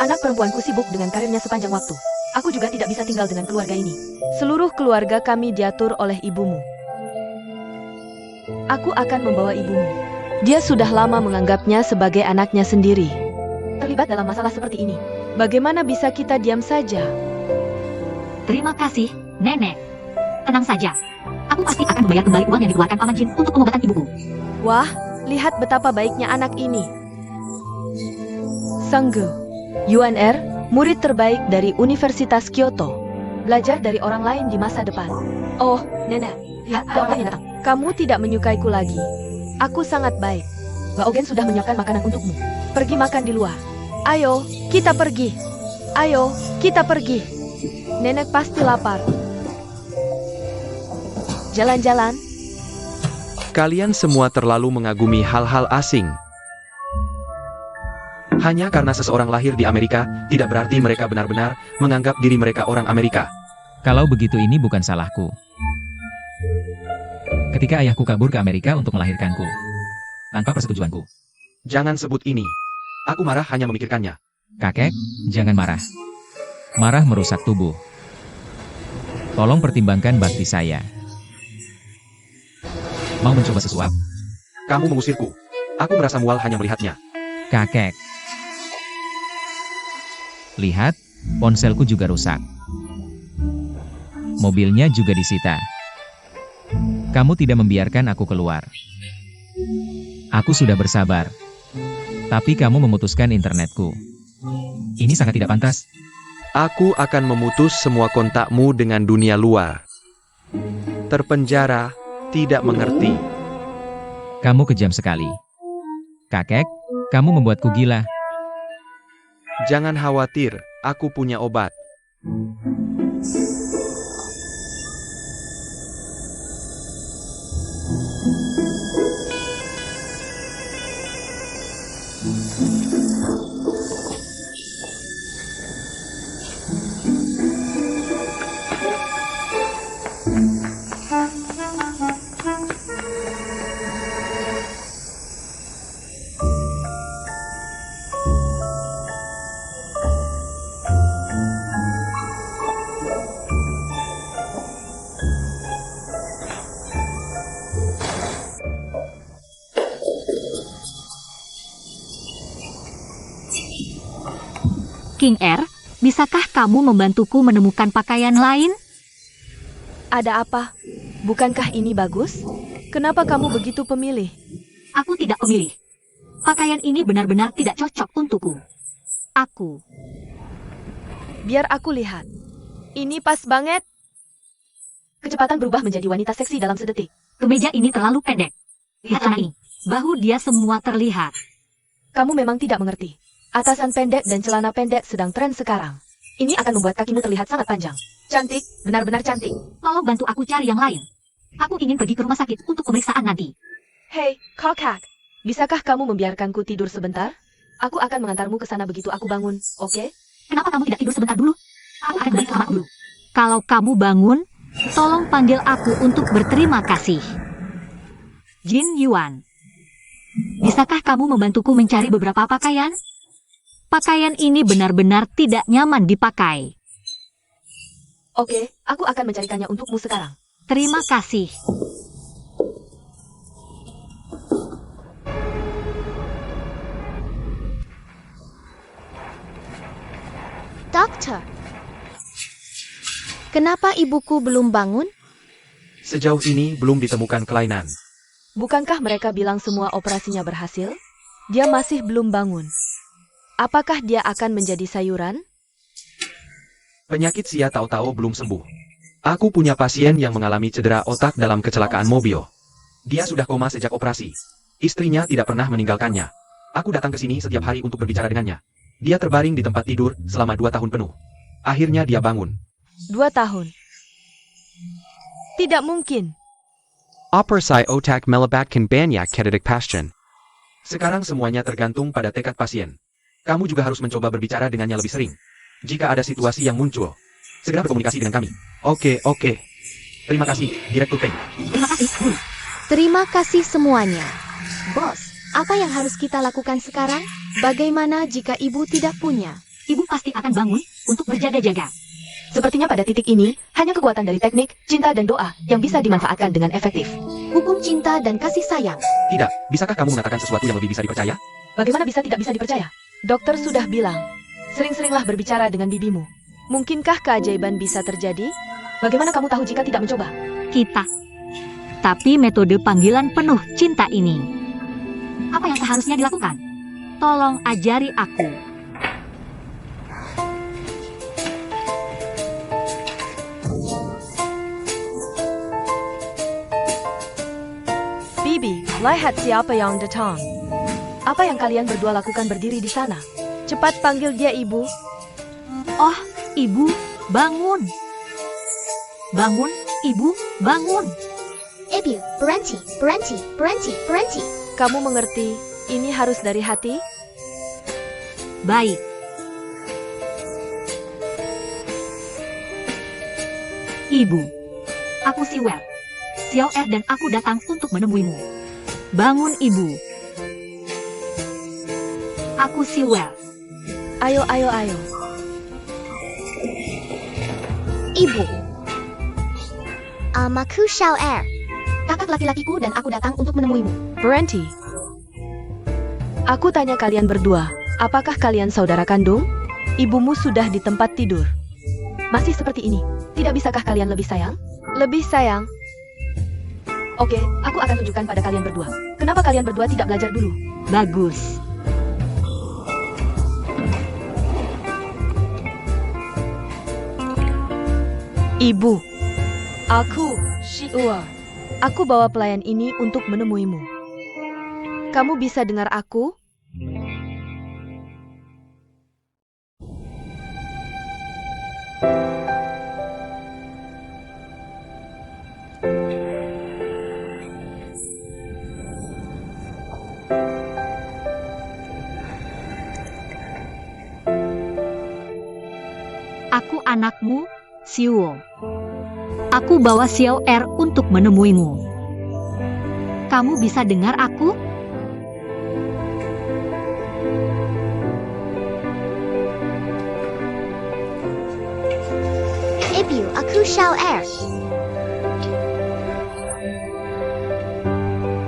Anak perempuanku sibuk dengan karirnya sepanjang waktu. Aku juga tidak bisa tinggal dengan keluarga ini. Seluruh keluarga kami diatur oleh ibumu. Aku akan membawa ibumu. Dia sudah lama menganggapnya sebagai anaknya sendiri. Terlibat dalam masalah seperti ini. Bagaimana bisa kita diam saja? Terima kasih, Nenek. Tenang saja. Aku pasti akan membayar kembali uang yang dikeluarkan Paman Jin untuk pengobatan ibuku. Wah, lihat betapa baiknya anak ini. Sanggu, UNR, murid terbaik dari Universitas Kyoto. Belajar dari orang lain di masa depan. Oh, Nenek, lihat ada orang yang datang. Kamu tidak menyukaiku lagi. Aku sangat baik. Mbak Ogen sudah menyiapkan makanan untukmu. Pergi makan di luar. Ayo, kita pergi. Ayo, kita pergi. Nenek pasti lapar. Jalan-jalan. Kalian semua terlalu mengagumi hal-hal asing. Hanya karena seseorang lahir di Amerika, tidak berarti mereka benar-benar menganggap diri mereka orang Amerika. Kalau begitu ini bukan salahku. Ketika ayahku kabur ke Amerika untuk melahirkanku, tanpa persetujuanku. Jangan sebut ini. Aku marah hanya memikirkannya. Kakek, jangan marah. Marah merusak tubuh. Tolong pertimbangkan bakti saya. Mau mencoba sesuap? Kamu mengusirku. Aku merasa mual hanya melihatnya. Kakek. Lihat, ponselku juga rusak. Mobilnya juga disita. Kamu tidak membiarkan aku keluar. Aku sudah bersabar. Tapi kamu memutuskan internetku. Ini sangat tidak pantas. Aku akan memutus semua kontakmu dengan dunia luar. Terpenjara, tidak mengerti. Kamu kejam sekali. Kakek, kamu membuatku gila. Jangan khawatir, aku punya obat. King R, bisakah kamu membantuku menemukan pakaian lain? Ada apa? Bukankah ini bagus? Kenapa kamu begitu pemilih? Aku tidak pemilih. Pakaian ini benar-benar tidak cocok untukku. Aku. Biar aku lihat. Ini pas banget. Kecepatan berubah menjadi wanita seksi dalam sedetik. Kemeja ini terlalu pendek. Lihat celana ini. Bahu dia semua terlihat. Kamu memang tidak mengerti. Atasan pendek dan celana pendek sedang tren sekarang. Ini akan membuat kakimu terlihat sangat panjang. Cantik, benar-benar cantik. Tolong bantu aku cari yang lain. Aku ingin pergi ke rumah sakit untuk pemeriksaan nanti. Hei, kokak. Bisakah kamu membiarkanku tidur sebentar? Aku akan mengantarmu ke sana begitu aku bangun, oke? Kenapa kamu tidak tidur sebentar dulu? Aku akan balik ke kamar dulu. Kalau kamu bangun, tolong panggil aku untuk berterima kasih. Jin Yuan. Bisakah kamu membantuku mencari beberapa pakaian? Pakaian ini benar-benar tidak nyaman dipakai. Oke, aku akan mencarikannya untukmu sekarang. Terima kasih. Dokter, kenapa ibuku belum bangun? Sejauh ini belum ditemukan kelainan. Bukankah mereka bilang semua operasinya berhasil? Dia masih belum bangun. Apakah dia akan menjadi sayuran? Penyakit Sia tahu-tahu belum sembuh. Aku punya pasien yang mengalami cedera otak dalam kecelakaan mobil. Dia sudah koma sejak operasi. Istrinya tidak pernah meninggalkannya. Aku datang ke sini setiap hari untuk berbicara dengannya. Dia terbaring di tempat tidur selama 2 tahun penuh. Akhirnya dia bangun. 2 tahun. Tidak mungkin. Operasi otak melibatkan banyak kededik pasien. Sekarang semuanya tergantung pada tekad pasien. Kamu juga harus mencoba berbicara dengannya lebih sering. Jika ada situasi yang muncul, segera berkomunikasi dengan kami. Oke. Terima kasih, Direktur Peng. Terima kasih, Bu. Terima kasih semuanya. Bos, apa yang harus kita lakukan sekarang? Bagaimana jika ibu tidak punya? Ibu pasti akan bangun untuk berjaga-jaga. Sepertinya pada titik ini, hanya kekuatan dari teknik, cinta dan doa yang bisa dimanfaatkan dengan efektif. Hukum cinta dan kasih sayang. Tidak, bisakah kamu mengatakan sesuatu yang lebih bisa dipercaya? Bagaimana bisa tidak bisa dipercaya? Dokter sudah bilang, sering-seringlah berbicara dengan bibimu. Mungkinkah keajaiban bisa terjadi? Bagaimana kamu tahu jika tidak mencoba? Kita. Tapi metode panggilan penuh cinta ini. Apa yang seharusnya dilakukan? Tolong ajari aku. Bibi, lihat siapa yang datang. Apa yang kalian berdua lakukan berdiri di sana? Cepat panggil dia ibu. Oh, ibu, bangun. Bangun, ibu, bangun. Ibu, berhenti. Kamu mengerti, ini harus dari hati? Baik. Ibu, aku Siwel. Xiao Er dan aku datang untuk menemuimu. Bangun, ibu. Aku Siwel. Ayo. Ibu. Aku Xiao Er. Kakak laki-lakiku dan aku datang untuk menemuimu. Berhenti. Aku tanya kalian berdua, apakah kalian saudara kandung? Ibumu sudah di tempat tidur. Masih seperti ini. Tidak bisakah kalian lebih sayang? Lebih sayang. Oke, aku akan tunjukkan pada kalian berdua. Kenapa kalian berdua tidak belajar dulu? Bagus. Ibu. Aku, Shiua. Aku bawa pelayan ini untuk menemuimu. Kamu bisa dengar aku? Aku anakmu, Xiuo. Aku bawa Xiao Er untuk menemuimu. Kamu bisa dengar aku? Ibu, aku Xiao Er.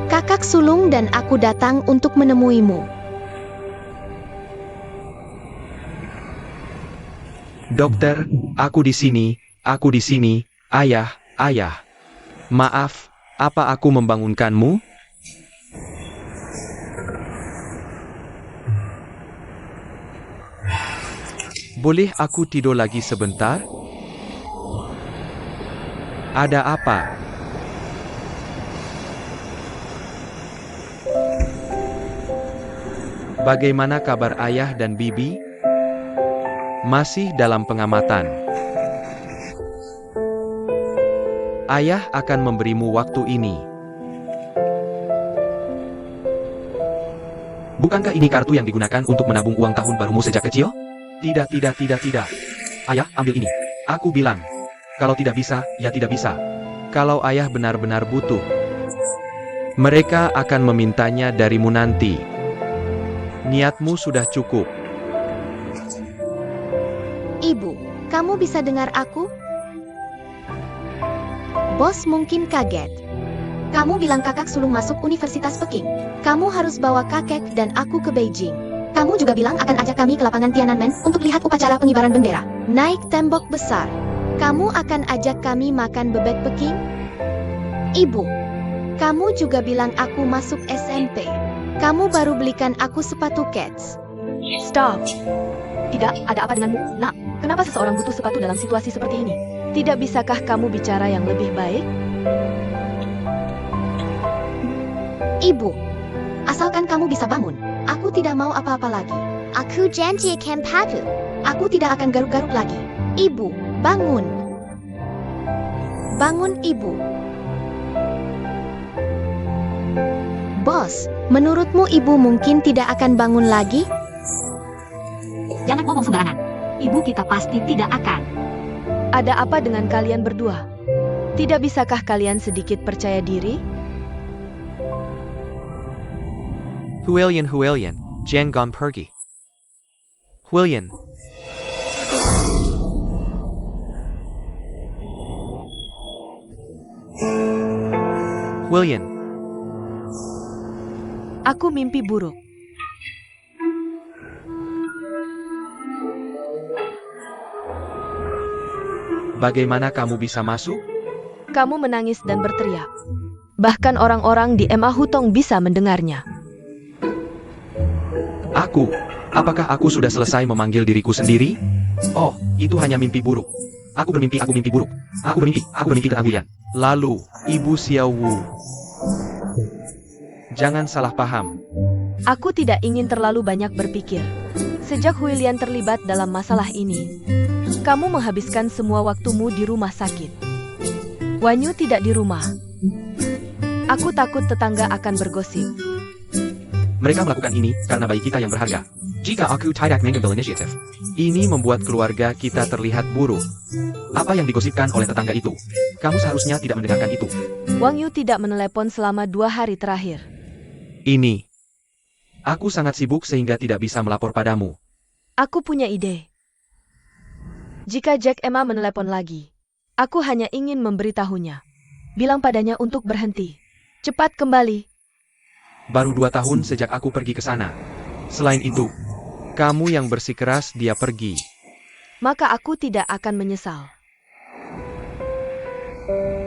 Kakak sulung dan aku datang untuk menemuimu. Dokter, aku di sini, ayah. Maaf, apa aku membangunkanmu? Boleh aku tidur lagi sebentar? Ada apa? Bagaimana kabar ayah dan bibi? Masih dalam pengamatan. Ayah akan memberimu waktu ini. Bukankah ini kartu yang digunakan untuk menabung uang tahun barumu sejak kecil? Tidak. Ayah, ambil ini. Aku bilang. Kalau tidak bisa, ya tidak bisa. Kalau ayah benar-benar butuh, mereka akan memintanya darimu nanti. Niatmu sudah cukup. Ibu, kamu bisa dengar aku? Bos mungkin kaget. Kamu bilang kakak sulung masuk Universitas Peking. Kamu harus bawa kakek dan aku ke Beijing. Kamu juga bilang akan ajak kami ke lapangan Tiananmen untuk lihat upacara pengibaran bendera. Naik tembok besar. Kamu akan ajak kami makan bebek Peking? Ibu, kamu juga bilang aku masuk SMP. Kamu baru belikan aku sepatu Keds. Stop. Tidak, ada apa denganmu? Nak, kenapa seseorang butuh sepatu dalam situasi seperti ini? Tidak bisakah kamu bicara yang lebih baik? Ibu, asalkan kamu bisa bangun. Aku tidak mau apa-apa lagi. Aku janji akan patuh. Aku tidak akan garuk-garuk lagi. Ibu, bangun. Bangun, Ibu. Bos, menurutmu Ibu mungkin tidak akan bangun lagi? Jangan ngomong sembarangan. Ibu kita pasti tidak akan. Ada apa dengan kalian berdua? Tidak bisakah kalian sedikit percaya diri? Huilian, jangan pergi. Huilian. Huilian, Aku mimpi buruk. bagaimana kamu bisa masuk? Kamu menangis dan berteriak. Bahkan orang-orang di MA Hutong bisa mendengarnya. Apakah aku sudah selesai memanggil diriku sendiri? Oh, itu hanya mimpi buruk. Aku mimpi buruk. Aku bermimpi tentang Huilian. Lalu, Ibu Xiao Wu. Jangan salah paham. Aku tidak ingin terlalu banyak berpikir. Sejak Huilian terlibat dalam masalah ini, kamu menghabiskan semua waktumu di rumah sakit. Wanyu tidak di rumah. Aku takut tetangga akan bergosip. Mereka melakukan ini karena bayi kita yang berharga. Jika aku tidak mengambil inisiatif, ini membuat keluarga kita terlihat buruk. Apa yang digosipkan oleh tetangga itu? Kamu seharusnya tidak mendengarkan itu. Wang Yu tidak menelepon selama 2 hari terakhir. Ini. Aku sangat sibuk sehingga tidak bisa melapor padamu. Aku punya ide. Jika Jack Emma menelepon lagi, aku hanya ingin memberitahunya. Bilang padanya untuk berhenti. Cepat kembali. Baru 2 tahun sejak aku pergi ke sana. Selain itu, kamu yang bersikeras dia pergi. Maka aku tidak akan menyesal.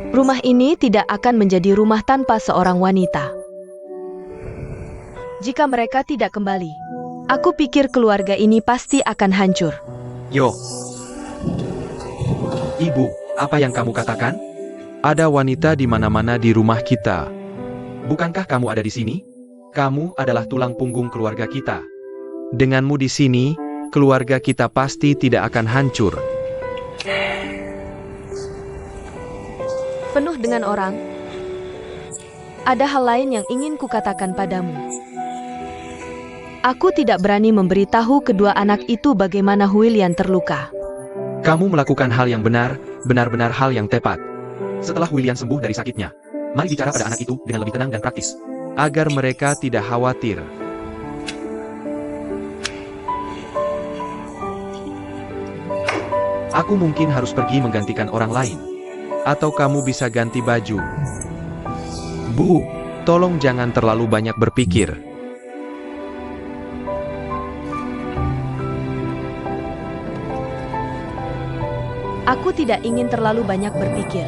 Rumah ini tidak akan menjadi rumah tanpa seorang wanita. Jika mereka tidak kembali, aku pikir keluarga ini pasti akan hancur. Yo. Ibu, apa yang kamu katakan? Ada wanita di mana-mana di rumah kita. Bukankah kamu ada di sini? Kamu adalah tulang punggung keluarga kita. Denganmu di sini, keluarga kita pasti tidak akan hancur. Penuh dengan orang. Ada hal lain yang ingin kukatakan padamu. Aku tidak berani memberitahu kedua anak itu bagaimana Huilian terluka. Kamu melakukan hal yang benar, benar-benar hal yang tepat. Setelah Huilian sembuh dari sakitnya, mari bicara pada anak itu dengan lebih tenang dan praktis, agar mereka tidak khawatir. Aku mungkin harus pergi menggantikan orang lain. Atau kamu bisa ganti baju. Bu, tolong jangan terlalu banyak berpikir. Aku tidak ingin terlalu banyak berpikir.